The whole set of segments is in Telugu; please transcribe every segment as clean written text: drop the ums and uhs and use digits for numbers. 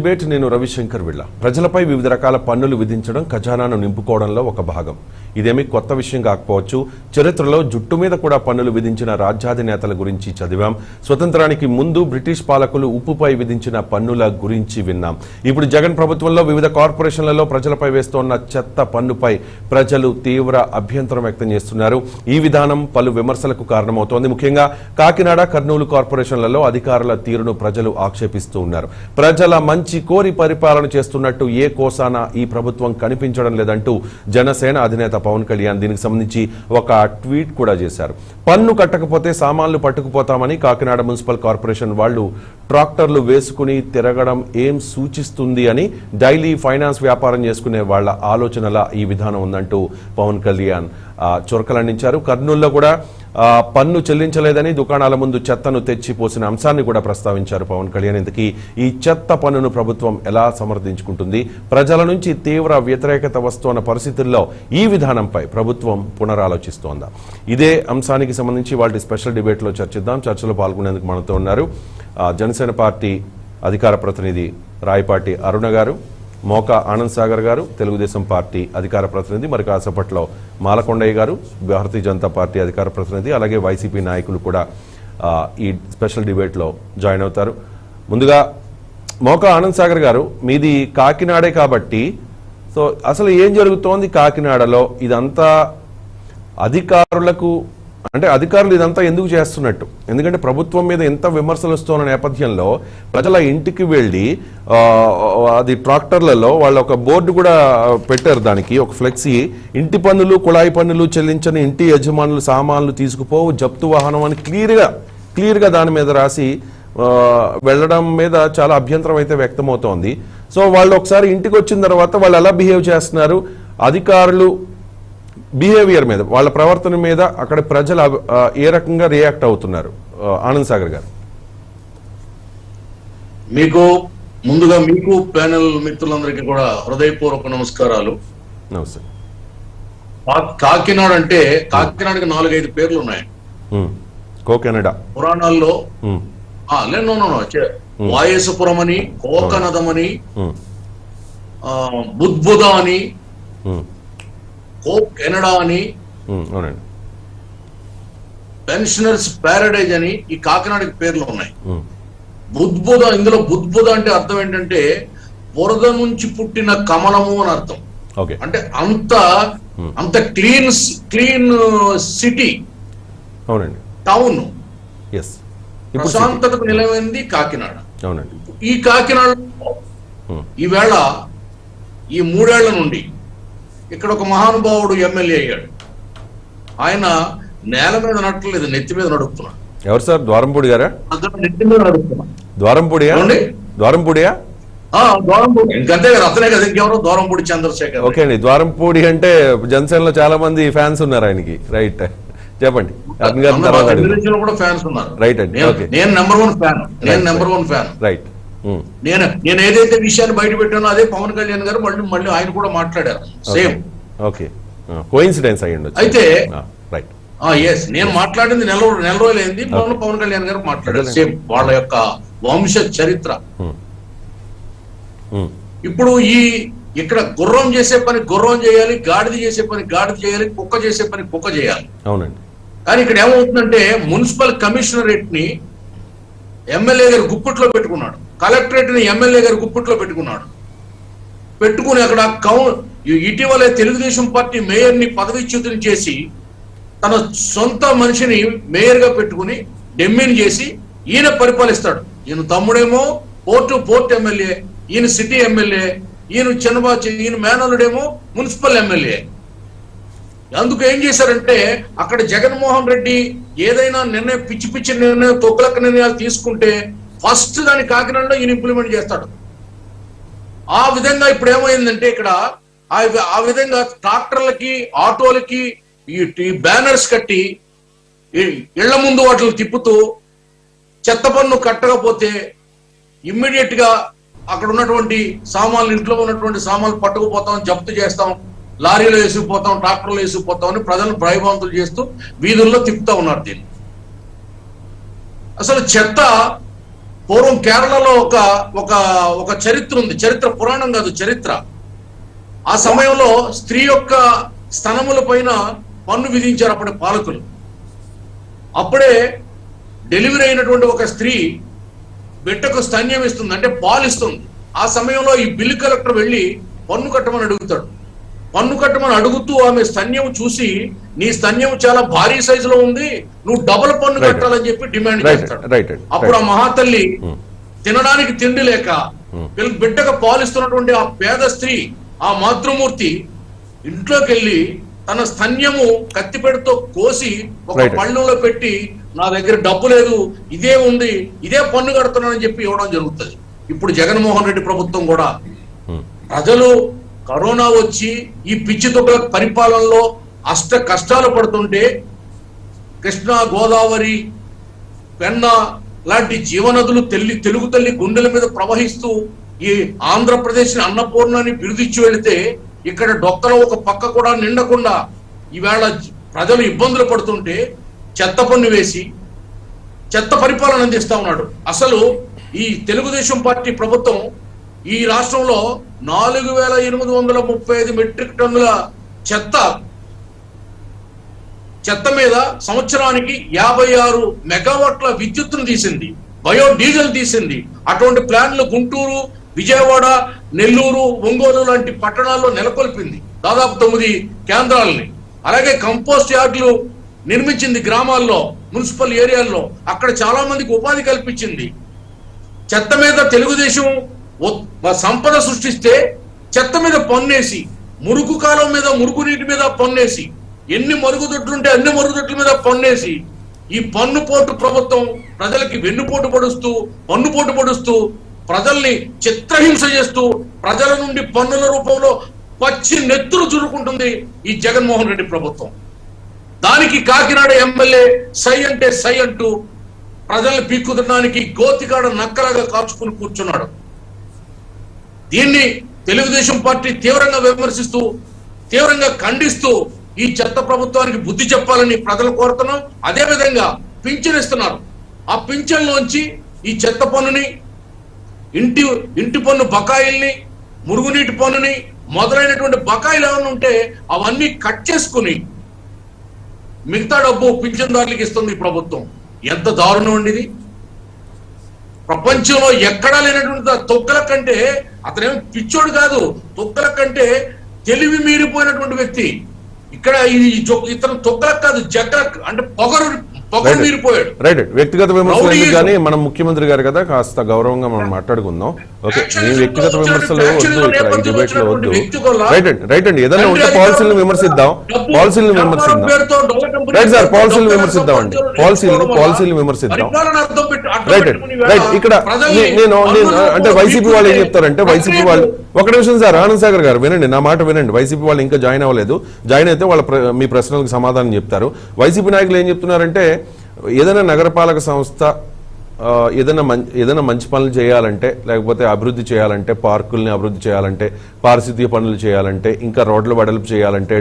డిబేట్ నేను రవిశంకర్ విళ్ళ. ప్రజలపై వివిధ రకాల పన్నులు విధించడం ఖజానాను నింపుకోవడంలో ఒక భాగం. ఇదేమీ కొత్త విషయం కాకపోవచ్చు. చరిత్రలో జుట్టు మీద కూడా పన్నులు విధించిన రాజ్యాధినేతల గురించి చదివాం. స్వతంత్రానికి ముందు బ్రిటిష్ పాలకులు ఉప్పుపై విధించిన పన్నుల గురించి విన్నాం. ఇప్పుడు జగన్ ప్రభుత్వంలో వివిధ కార్పొరేషన్లలో ప్రజలపై వేస్తోన్న చెత్త పన్నుపై ప్రజలు తీవ్ర అభ్యంతరం వ్యక్తం చేస్తున్నారు. ఈ విధానం పలు విమర్శలకు కారణమవుతోంది. ముఖ్యంగా కాకినాడ, కర్నూలు కార్పొరేషన్లలో అధికారుల తీరును ప్రజలు ఆక్షేపిస్తూ ఉన్నారు. ప్రజల మంచి కోరి పరిపాలన చేస్తున్నట్టు ఏ కోసాన ఈ ప్రభుత్వం కనిపించడం లేదంటూ జనసేన అధినేత పవన్ కళ్యాణ్ దీనికి సంబంధించి ఒక ట్వీట్ కూడా చేశారు. పన్ను కట్టకపోతే సామాన్లు పట్టుకుపోతామని కాకినాడ మున్సిపల్ కార్పొరేషన్ వాళ్లు ట్రాక్టర్లు వేసుకుని తిరగడం ఏం సూచిస్తుంది అని డైలీ ఫైనాన్స్ వ్యాపారం చేసుకునే వాళ్ల ఆలోచనల ఈ విధానం ఉందంటూ పవన్ కళ్యాణ్ చురకలండించారు. కర్నూలులో కూడా పన్ను చెల్లించలేదని దుకాణాల ముందు చెత్తను తెచ్చి పోసిన అంశాన్ని కూడా ప్రస్తావించారు పవన్ కళ్యాణ్. ఇంతకీ ఈ చెత్త పన్నును ప్రభుత్వం ఎలా సమర్థించుకుంటుంది? ప్రజల నుంచి తీవ్ర వ్యతిరేకత వస్తున్న పరిస్థితుల్లో ఈ విధానంపై ప్రభుత్వం పునరాలోచిస్తోందా? ఇదే అంశానికి సంబంధించి వాటి స్పెషల్ డిబేట్లో చర్చిద్దాం. చర్చలో పాల్గొనేందుకు మనతో ఉన్నారు జనసేన పార్టీ అధికార ప్రతినిధి రాయపాటి అరుణ గారు, మోకా ఆనంద్ సాగర్ గారు, తెలుగుదేశం పార్టీ అధికార ప్రతినిధి, మరి కాసేపట్లో మాలకొండయ్య గారు, భారతీయ జనతా పార్టీ అధికార ప్రతినిధి, అలాగే వైసీపీ నాయకులు కూడా ఈ స్పెషల్ డిబేట్లో జాయిన్ అవుతారు. ముందుగా మోకా ఆనంద్ సాగర్ గారు, మీది కాకినాడే కాబట్టి సో అసలు ఏం జరుగుతోంది కాకినాడలో? ఇదంతా అధికారులు ఇదంతా ఎందుకు చేస్తున్నట్టు? ఎందుకంటే ప్రభుత్వం మీద ఎంత విమర్శలు వస్తున్న నేపథ్యంలో ప్రజల ఇంటికి వెళ్ళి అది ట్రాక్టర్లలో వాళ్ళు ఒక బోర్డు కూడా పెట్టారు, దానికి ఒక ఫ్లెక్సీ, ఇంటి పన్నులు కుళాయి పన్నులు చెల్లించని ఇంటి యజమానులు సామాన్లు తీసుకుపోవు జప్తు వాహనం అని క్లియర్గా దాని మీద రాసి వెళ్ళడం మీద చాలా అభ్యంతరం అయితే వ్యక్తమవుతోంది. సో వాళ్ళు ఒకసారి ఇంటికి వచ్చిన తర్వాత వాళ్ళు ఎలా బిహేవ్ చేస్తున్నారు, అధికారులు బిహేవియర్ మీద, వాళ్ళ ప్రవర్తన మీద అక్కడ ప్రజలు ఏ రకంగా రియాక్ట్ అవుతున్నారు? ఆనంద్ సాగర్ గారు, ముందుగా మీకు ప్యానెల్ మిత్రులందరికీ కూడా హృదయపూర్వక నమస్కారాలు. నమస్తే. కాకినాడ అంటే కాకినాడకి 4-5 పేర్లు ఉన్నాయి. కోకెనడా పురాణాల్లో వాయేశపురం అని, కోకనదం అని, బుద్బుద అని, కెనడా అని, పెన్షనర్స్ ప్యారడైజ్ అని ఈ కాకినాడకి పేర్లు ఉన్నాయి. బుద్బుద, ఇందులో బుద్బుద అంటే అర్థం ఏంటంటే బురద నుంచి పుట్టిన కమలము అని అర్థం. అంటే అంత క్లీన్ సిటీ, టౌన్, ప్రశాంతతకు నిలవైంది కాకినాడ. ఈ కాకినాడలో ఈవేళ ఈ 3 ఏళ్ల నుండి ఇక్కడ ఒక మహానుభావుడు ఎమ్మెల్యే అయ్యాడు. ఆయన నేల మీద నడట్లేదు, నెత్తి మీద నడుపుతున్నాడు. ఎవరు సార్? ద్వారంపూడి గారా? నెత్తి మీద నడుపుతున్నాడు. ద్వారంపూడియా? ఇంకంతే కదా, అతనే కదా, ఇంకెవరో ద్వారంపూడి చంద్రశేఖర్. ఓకే అండి, ద్వారంపూడి అంటే జనసేనలో చాలా మంది ఫ్యాన్స్ ఉన్నారు ఆయనకి. రైట్, చెప్పండి. కూడా ఫ్యాన్స్ ఉన్నారు. రైట్ అండి. నేను నెంబర్ 1 ఫ్యాన్. రైట్. నేను ఏదైతే విషయాన్ని బయట పెట్టానో అదే పవన్ కళ్యాణ్ గారు మళ్ళీ ఆయన కూడా మాట్లాడారు. సేమ్. ఓకే, కోఇన్సిడెన్స్ అయ్యి ఉండొచ్చు. అయితే రైట్, నేను మాట్లాడింది నెల రోజులైంది, పవన్ కళ్యాణ్ గారు మాట్లాడారు. సేమ్ వాళ్ళ యొక్క వంశ చరిత్ర. ఇప్పుడు ఇక్కడ గుర్రం చేసే పని గుర్రం చేయాలి, గాడిద చేసే పని గాడిద చేయాలి, కుక్క చేసే పని కుక్క చేయాలి. అవునండి. కానీ ఇక్కడ ఏమవుతుందంటే మున్సిపల్ కమిషనరేట్ ని ఎమ్మెల్యే గారు గుప్పిట్లో పెట్టుకున్నాడు, కలెక్టరేట్ ని ఎమ్మెల్యే గారు గుప్పిట్లో పెట్టుకుని అక్కడ ఇటీవలే తెలుగుదేశం పార్టీ మేయర్ ని పదవీచ్యుతం చేసి తన సొంత మనిషిని మేయర్ గా పెట్టుకుని డెమ్మిని చేసి ఈయన పరిపాలిస్తాడు. ఈయన తమ్ముడేమో పోర్ట్ ఎమ్మెల్యే, ఈయన సిటీ ఎమ్మెల్యే, ఈయన మేనల్లుడేమో మున్సిపల్ ఎమ్మెల్యే. అందుకు ఏం చేశారంటే అక్కడ జగన్మోహన్ రెడ్డి ఏదైనా నిర్ణయం, పిచ్చి నిర్ణయం, తొక్కలక్క నిర్ణయాలు తీసుకుంటే ఫస్ట్ దాన్ని కాకినాడలో ఈయన ఇంప్లిమెంట్ చేస్తాడు. ఆ విధంగా ఇప్పుడు ఏమైందంటే ఇక్కడ ఆ విధంగా ట్రాక్టర్లకి, ఆటోలకి ఈ బ్యానర్స్ కట్టి ఇళ్ల ముందు వాటిని తిప్పుతూ చెత్త పన్ను కట్టకపోతే ఇమ్మీడియట్ గా అక్కడ ఉన్నటువంటి సామాన్లు, ఇంట్లో ఉన్నటువంటి సామాన్లు పట్టుకుపోతాం, జప్తు చేస్తాం, లారీలో వేసుకుపోతాం, ట్రాక్టర్లో వేసుకుపోతాం అని ప్రజలను భయభ్రాంతులు చేస్తూ వీధుల్లో తిప్పుతా ఉన్నారు. దీన్ని అసలు చెత్త పూర్వం కేరళలో ఒక ఒక ఒక చరిత్ర ఉంది, చరిత్ర పురాణం కాదు, చరిత్ర. ఆ సమయంలో స్త్రీ యొక్క స్తనముల పైన పన్ను విధించారు అప్పటి పాలకులు. అప్పుడే డెలివరీ అయినటువంటి ఒక స్త్రీ బిడ్డకు స్తన్యం ఇస్తుంది, అంటే పాలిస్తుంది. ఆ సమయంలో ఈ బిల్లు కలెక్టర్ వెళ్ళి పన్ను కట్టమని అడుగుతాడు. పన్ను కట్టమని అడుగుతూ ఆమె స్తన్యం చూసి, నీ స్తన్యం చాలా భారీ సైజులో ఉంది, నువ్వు డబుల్ పన్ను కట్టాలని చెప్పి డిమాండ్ చేస్తాడు. అప్పుడు ఆ మహాతల్లి తినడానికి తిండి లేక బిడ్డకు పాలిస్తున్నటువంటి ఆ పేద స్త్రీ, ఆ మాతృమూర్తి ఇంట్లోకి వెళ్ళి తన స్తన్యము కత్తిపెడతో కోసి ఒక పళ్ళులో పెట్టి, నా దగ్గర డబ్బు లేదు, ఇదే ఉంది, ఇదే పన్ను కడుతున్నానని చెప్పి ఇవ్వడం జరుగుతుంది. ఇప్పుడు జగన్మోహన్ రెడ్డి ప్రభుత్వం కూడా ప్రజలు కరోనా వచ్చి ఈ పిచ్చి తొక్కల పరిపాలనలో అష్ట కష్టాలు పడుతుంటే, కృష్ణా, గోదావరి, పెన్నా లాంటి జీవనదులు తెలుగు తల్లి గుండెల మీద ప్రవహిస్తూ ఈ ఆంధ్రప్రదేశ్ ని అన్నపూర్ణాన్ని బిరుదిచ్చి వెళితే, ఇక్కడ డొక్కలో ఒక పక్క కూడా నిండకుండా ఈవేళ ప్రజలు ఇబ్బందులు పడుతుంటే చెత్త పన్ను వేసి చెత్త పరిపాలన అందిస్తా ఉన్నాడు. అసలు ఈ తెలుగుదేశం పార్టీ ప్రభుత్వం ఈ రాష్ట్రంలో 4835 మెట్రిక్ టన్నుల చెత్త మీద సంవత్సరానికి 56 మెగావాట్ల విద్యుత్తును తీసింది, బయోడీజిల్ తీసింది. అటువంటి ప్లాన్లు గుంటూరు, విజయవాడ, నెల్లూరు, ఒంగోలు లాంటి పట్టణాల్లో నెలకొల్పింది, దాదాపు 9 కేంద్రాలని. అలాగే కంపోస్ట్ యార్డులు నిర్మించింది గ్రామాల్లో, మున్సిపల్ ఏరియాల్లో. అక్కడ చాలా మందికి ఉపాధి కల్పించింది. చెత్త మీద తెలుగుదేశం సంపద సృష్టిస్తే చెత్త మీద పన్నేసి, మురుగు కాలం మీద, మురుగునీటి మీద పన్నేసి, ఎన్ని మరుగుదొడ్లుంటే అన్ని మరుగుదొడ్ల మీద పన్నేసి, ఈ పన్నుపోటు ప్రభుత్వం ప్రజలకి వెన్నుపోటు పడుస్తూ ప్రజల్ని చిత్రహింస చేస్తూ ప్రజల నుండి పన్నుల రూపంలో పచ్చి నెత్తులు చురుకుంటుంది ఈ జగన్మోహన్ రెడ్డి ప్రభుత్వం. దానికి కాకినాడ ఎమ్మెల్యే సై అంటే సై అంటూ ప్రజల్ని పీక్కుదడానికి గోతికాడ నక్కలాగా కాచుకుని కూర్చున్నాడు. దీన్ని తెలుగుదేశం పార్టీ తీవ్రంగా విమర్శిస్తూ, తీవ్రంగా ఖండిస్తూ ఈ చెత్త ప్రభుత్వానికి బుద్ధి చెప్పాలని ప్రజలు కోరుతున్నాం. అదే విధంగా పింఛన్ ఇస్తున్నారు. ఆ పింఛన్లోంచి ఈ చెత్త పన్నుని, ఇంటి పన్ను బకాయిల్ని, మురుగునీటి పన్నుని మొదలైనటువంటి బకాయిలు ఏమైనా ఉంటే అవన్నీ కట్ చేసుకుని మిగతా డబ్బు పింఛన్దారులకు ఇస్తుంది ఈ ప్రభుత్వం. ఎంత దారుణం అండి ఇది! ప్రపంచంలో ఎక్కడా లేనటువంటి తొక్కల కంటే, అతనేం పిచ్చోడు కాదు, తొక్కల కంటే తెలివి మీరిపోయినటువంటి వ్యక్తి. ఇక్కడ ఇతను తొక్కలకు కాదు, జగ్గలకు, అంటే పొగరు మీరిపోయాడు. రైట్. వ్యక్తిగత విమర్శలు కానీ మనం ముఖ్యమంత్రి గారు కదా, కాస్త గౌరవంగా మనం మాట్లాడుకుందాం. ఓకే, మీ వ్యక్తిగత విమర్శలు వద్దు, ఇక్కడ ఈ డిబేట్ లో వద్దు. రైట్ అండి, ఏదైనా ఉంటే పాలసీలను విమర్శిద్దాం. రైట్ సార్, పాలసీలను విమర్శిద్దాం అండి, పాలసీలను విమర్శిద్దాం. రైట్. ఇక్కడ నేను అంటే వైసీపీ వాళ్ళు ఏం చెప్తారంటే, వైసీపీ వాళ్ళు, ఒక నిమిషం సార్, ఆనంద్ సాగర్ గారు వినండి, నా మాట వినండి. వైసీపీ వాళ్ళు ఇంకా జాయిన్ అవ్వలేదు, జాయిన్ అయితే వాళ్ళ మీ ప్రశ్నలకు సమాధానం చెప్తారు. వైసీపీ నాయకులు ఏం చెప్తున్నారంటే, ఏదైనా నగరపాలక సంస్థ ఏదైనా మంచి పనులు చేయాలంటే, లేకపోతే అభివృద్ధి చేయాలంటే, పార్కుల్ని అభివృద్ధి చేయాలంటే, పారిశుద్ధ్య పనులు చేయాలంటే, ఇంకా రోడ్లు వెడల్పు చేయాలంటే,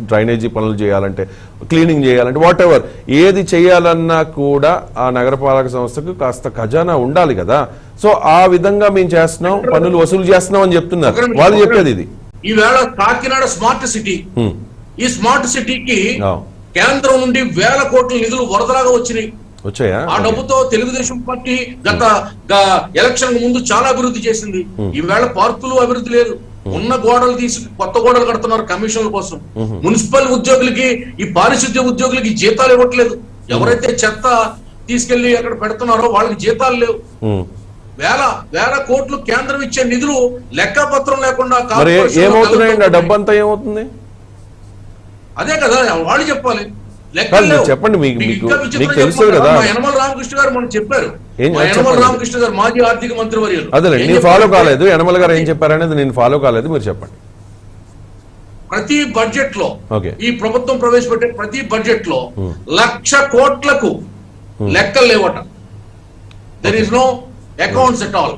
డ్రైనేజీ పనులు చేయాలంటే, క్లీనింగ్ చేయాలంటే, వాట్ ఎవర్ ఏది చేయాలన్నా కూడా ఆ నగరపాలక సంస్థకు కాస్త ఖజానా ఉండాలి కదా. సో ఆ విధంగా మేము చేస్తున్నాం, పన్నులు వసూలు చేస్తున్నాం అని చెప్తున్నారు వాళ్ళు చెప్పేది ఇది. ఈవేళ కాకినాడ స్మార్ట్ సిటీ, ఈ స్మార్ట్ సిటీకి కేంద్రం నుండి 1000 కోట్ల నిధులు వరదలాగా వచ్చాయా? ఆ డబ్బుతో తెలుగుదేశం పార్టీ గత ఎలక్షన్ ముందు చాలా అభివృద్ధి చేసింది. ఈవేళ పార్కులు అభివృద్ధి లేదు, ఉన్న గోడలు తీసి కొత్త గోడలు కడుతున్నారు కమిషన్ల కోసం. మున్సిపల్ ఉద్యోగులకి, ఈ పారిశుద్ధ్య ఉద్యోగులకి జీతాలు ఇవ్వట్లేదు. ఎవరైతే చెత్త తీసుకెళ్లి అక్కడ పెడుతున్నారో వాళ్ళకి జీతాలు లేవు. 1000 కోట్లు కేంద్రం ఇచ్చే నిధులు లెక్కపత్రం లేకుండా ఏమవుతున్నాయండి? ఆ డబ్బంతా ఏమవుతుంది? అదే కదా వాళ్ళు చెప్పాలి. చెప్పండి, మీకు తెలుసు కదా. యనమల రామకృష్ణ గారు మనం చెప్పారు, యనమల రామకృష్ణ గారు మాజీ ఆర్థిక మంత్రి వర్యులు. అదే నేను ఫాలో కాలేదు, యనమల గారు ఏం చెప్పారనేది నేను ఫాలో కాలేదు, మీరు చెప్పండి. ప్రతి బడ్జెట్ లో, ఈ ప్రభుత్వం ప్రవేశపెట్టే ప్రతి బడ్జెట్ లో 1,00,000 కోట్లకు లెక్కలు లేవట. There is no accounts at all.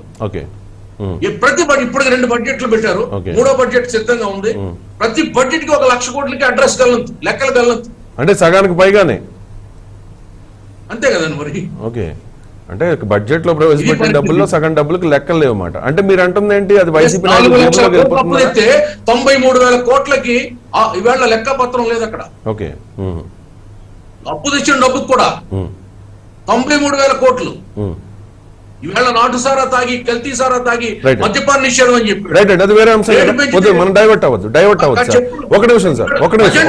ప్రతి ఇప్పుడు 2 బడ్జెట్లు పెట్టారు, 3వ బడ్జెట్ సిద్ధంగా ఉంది. ప్రతి బడ్జెట్ కి 1,00,000 కోట్లకి అడ్రస్ గల్లంతు, లెక్కలు గల్లంతు, అంటే సగానికి పైగానే. అంతే కదండి మరి. ఓకే, అంటే బడ్జెట్ లో ప్రవేశపెట్టిన డబ్బుల్లో సగం డబ్బులకు లెక్కలు లేవన్నమాట. అంటే మీరు అంటుంది ఏంటి, అది వైసీపీ 93,000 కోట్లకి ఈవేళ లెక్క పత్రం లేదు అక్కడ. ఓకే, అప్పు తెచ్చిన డబ్బుకు కూడా 93,000 కోట్లు ఈవేళ నాటు సారా తాగి, కల్తీ సారా తాగి మద్యపాన నిషేధం అని చెప్పి. రైట్ అండి, అది వేరే అంశం. మనం డైవర్ట్ అవ్వద్దు సార్. ఒక నిమిషం సార్, ఒక నిమిషం.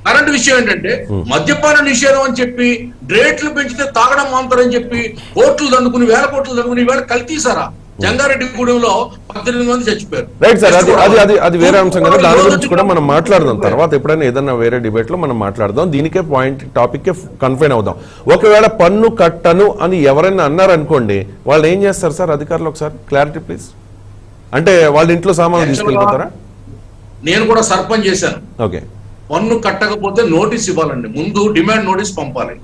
కరెంట్ విషయం ఏంటంటే మద్యపాన నిషేధం అని చెప్పి రేట్లు పెంచితే తాగడం మాంతారని చెప్పి కోట్లు దండుకుని, 1000 కోట్లు దండుకుని ఈవేళ కల్తీ సారా జంగారెడ్డి గూడెంలో 18 మంది చచ్చిపోయారు. రైట్ సార్, అది వేరే అంశం కదా, దాని గురించి కూడా మనం మాట్లాడదాం తర్వాత. ఎప్పుడైనా ఏదన్నా వేరే డిబేట్ లో మనం మాట్లాడదాం. దీనికే పాయింట్ టాపిక్ కే కన్ఫైన్ అవుదాం. ఒకవేళ పన్ను కట్టను అని ఎవరైనా అన్నారనుకోండి, వాళ్ళు ఏం చేస్తారు సార్ అధికారులు? ఒకసారి క్లారిటీ ప్లీజ్. అంటే వాళ్ళ ఇంట్లో సామాన్లు తీసుకెళ్ళిపోతారా? నేను కూడా సర్పంచ్ చేశాను. ఓకే, పన్ను కట్టకపోతే నోటీస్ ఇవ్వాలండి. ముందు డిమాండ్ నోటీస్ పంపాలి.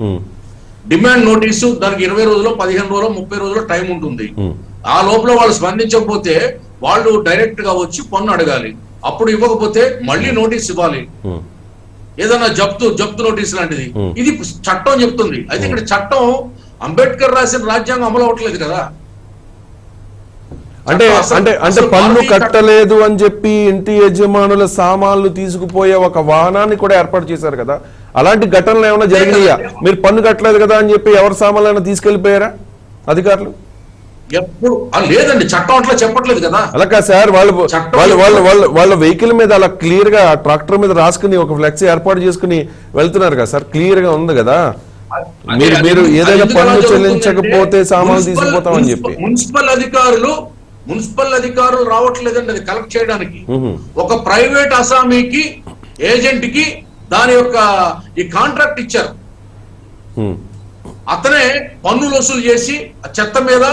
డిమాండ్ నోటీసు దానికి 20 రోజులు, 15 రోజులు, 30 రోజులు టైం ఉంటుంది. ఆ లోపల వాళ్ళు స్పందించకపోతే వాళ్ళు డైరెక్ట్ గా వచ్చి పన్ను అడగాలి. అప్పుడు ఇవ్వకపోతే మళ్ళీ నోటీస్ ఇవ్వాలి. ఏదైనా జప్తు నోటీస్ లాంటిది. ఇది చట్టం చెప్తుంది. అయితే ఇక్కడ చట్టం అంబేద్కర్ రాసిన రాజ్యాంగం అమలు అవ్వట్లేదు కదా. అంటే అంటే అంటే పన్ను కట్టలేదు అని చెప్పి ఇంటి యజమానుల సామాన్లు తీసుకుపోయే ఒక వాహనాన్ని కూడా ఏర్పాటు చేశారు కదా. అలాంటి ఘటనలు ఏమైనా జరిగినాయా? మీరు పన్ను కట్టలేదు కదా అని చెప్పి ఎవరి సామాన్లైనా తీసుకెళ్లిపోయారా అధికారులు? ఎప్పుడు లేదండి, చట్టం అట్లా చెప్పట్లేదు కదా. అలా కాదు సార్, వాళ్ళ వెహికల్ మీద అలా క్లియర్ గా ట్రాక్టర్ మీద రాసుకుని ఒక ఫ్లెక్సీ ఏర్పాటు చేసుకుని వెళ్తున్నారు కదా సార్, క్లియర్ గా ఉంది కదా. మీరు ఏదైనా పన్ను చెల్లించకపోతే సామాన్లు తీసుకుపోతామని చెప్పి మున్సిపల్ అధికారులు రావట్లేదండి అది కలెక్ట్ చేయడానికి. ఒక ప్రైవేట్ అసామీకి, ఏజెంట్ కి దాని యొక్క ఈ కాంట్రాక్ట్ ఇచ్చారు. అతనే పన్నులు వసూలు చేసి చెత్త మీద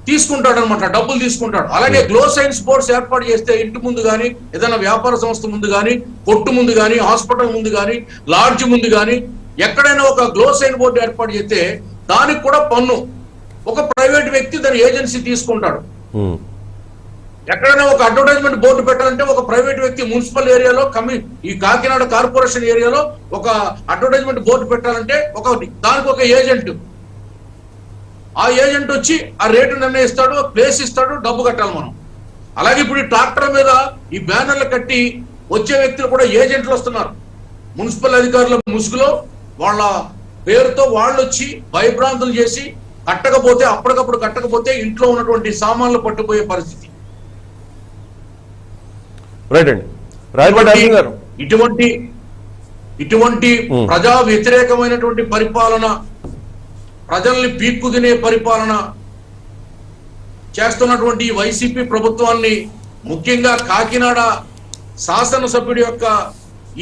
తీసుకుంటాడు అనమాట, డబ్బులు తీసుకుంటాడు. అలాగే గ్లో సైన్స్ బోర్డ్స్ ఏర్పాటు చేస్తే ఇంటి ముందు కానీ, ఏదైనా వ్యాపార సంస్థ ముందు కానీ, కొట్టు ముందు కానీ, హాస్పిటల్ ముందు కానీ, లాడ్జ్ ముందు కానీ ఎక్కడైనా ఒక గ్లో సైన్ బోర్డు ఏర్పాటు చేస్తే దానికి కూడా పన్ను ఒక ప్రైవేట్ వ్యక్తి దాని ఏజెన్సీ తీసుకుంటాడు. ఎక్కడైనా ఒక అడ్వర్టైజ్మెంట్ బోర్డు పెట్టాలంటే ఒక ప్రైవేట్ వ్యక్తి మున్సిపల్ ఏరియాలో ఈ కాకినాడ కార్పొరేషన్ ఏరియాలో ఒక అడ్వర్టైజ్మెంట్ బోర్డు పెట్టాలంటే దానికి ఒక ఏజెంట్, ఆ ఏజెంట్ వచ్చి ఆ రేటు నిర్ణయిస్తాడు, ప్లేస్ ఇస్తాడు, డబ్బు కట్టాలి మనం. అలాగే ఇప్పుడు ఈ ట్రాక్టర్ మీద ఈ బ్యానర్లు కట్టి వచ్చే వ్యక్తులు కూడా ఏజెంట్లు వస్తున్నారు. మున్సిపల్ అధికారుల ముసుగులో వాళ్ళ పేరుతో వాళ్ళు వచ్చి భయభ్రాంతులు చేసి కట్టకపోతే, అప్పటికప్పుడు కట్టకపోతే ఇంట్లో ఉన్నటువంటి సామాన్లు పట్టుపోయే పరిస్థితి. ఇటువంటి ప్రజా వ్యతిరేకమైనటువంటి పరిపాలన, ప్రజల్ని పీక్కు తినే పరిపాలన చేస్తున్నటువంటి వైసీపీ ప్రభుత్వాన్ని, ముఖ్యంగా కాకినాడ శాసనసభ్యుడి యొక్క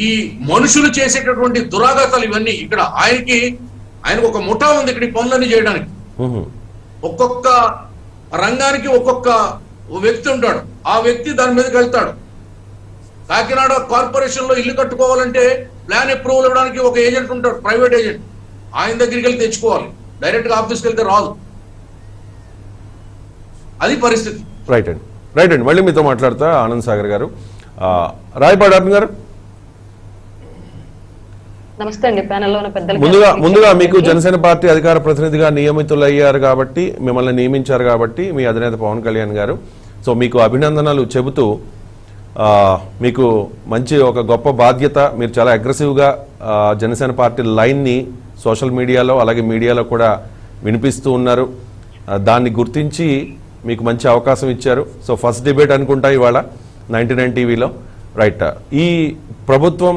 ఈ మనుషులు చేసేటటువంటి దురాగతాలు ఇవన్నీ. ఇక్కడ ఆయనకు ఒక ముఠా ఉంది ఇక్కడ ఈ పనులన్నీ చేయడానికి. ఒక్కొక్క రంగానికి ఒక్కొక్క వ్యక్తి ఉంటాడు, ఆ వ్యక్తి దాని మీదకి వెళ్తాడు. కాకినాడ కార్పొరేషన్ లో ఇల్లు కట్టుకోవాలంటే ప్లాన్ అప్రూవల్ ఇవ్వడానికి ఒక ఏజెంట్ ఉంటాడు, ప్రైవేట్ ఏజెంట్. ఆయన దగ్గరికి వెళ్ళి తెచ్చుకోవాలి, డైరెక్ట్ గా ఆఫీస్కి వెళ్తే రాదు. అది పరిస్థితి. రైట్ అండి, మళ్ళీ మీతో మాట్లాడతా ఆనంద్ సాగర్ గారు. రాయపాడి అరుణ్ గారు, నమస్తే అండి. ప్యానెల్లో ఉన్న పెద్దలు ముందుగా మీకు జనసేన పార్టీ అధికార ప్రతినిధిగా నియమితులయ్యారు కాబట్టి, మిమ్మల్ని నియమించారు కాబట్టి మీ అధినేత పవన్ కళ్యాణ్ గారు, సో మీకు అభినందనలు చెబుతూ, మీకు మంచి ఒక గొప్ప బాధ్యత, మీరు చాలా అగ్రెసివ్గా జనసేన పార్టీ లైన్ని సోషల్ మీడియాలో అలాగే మీడియాలో కూడా వినిపిస్తూ ఉన్నారు. దాన్ని గుర్తించి మీకు మంచి అవకాశం ఇచ్చారు. సో ఫస్ట్ డిబేట్ అనుకుంటా ఇవాళ 99 టీవీలో. రైట్, ఈ ప్రభుత్వం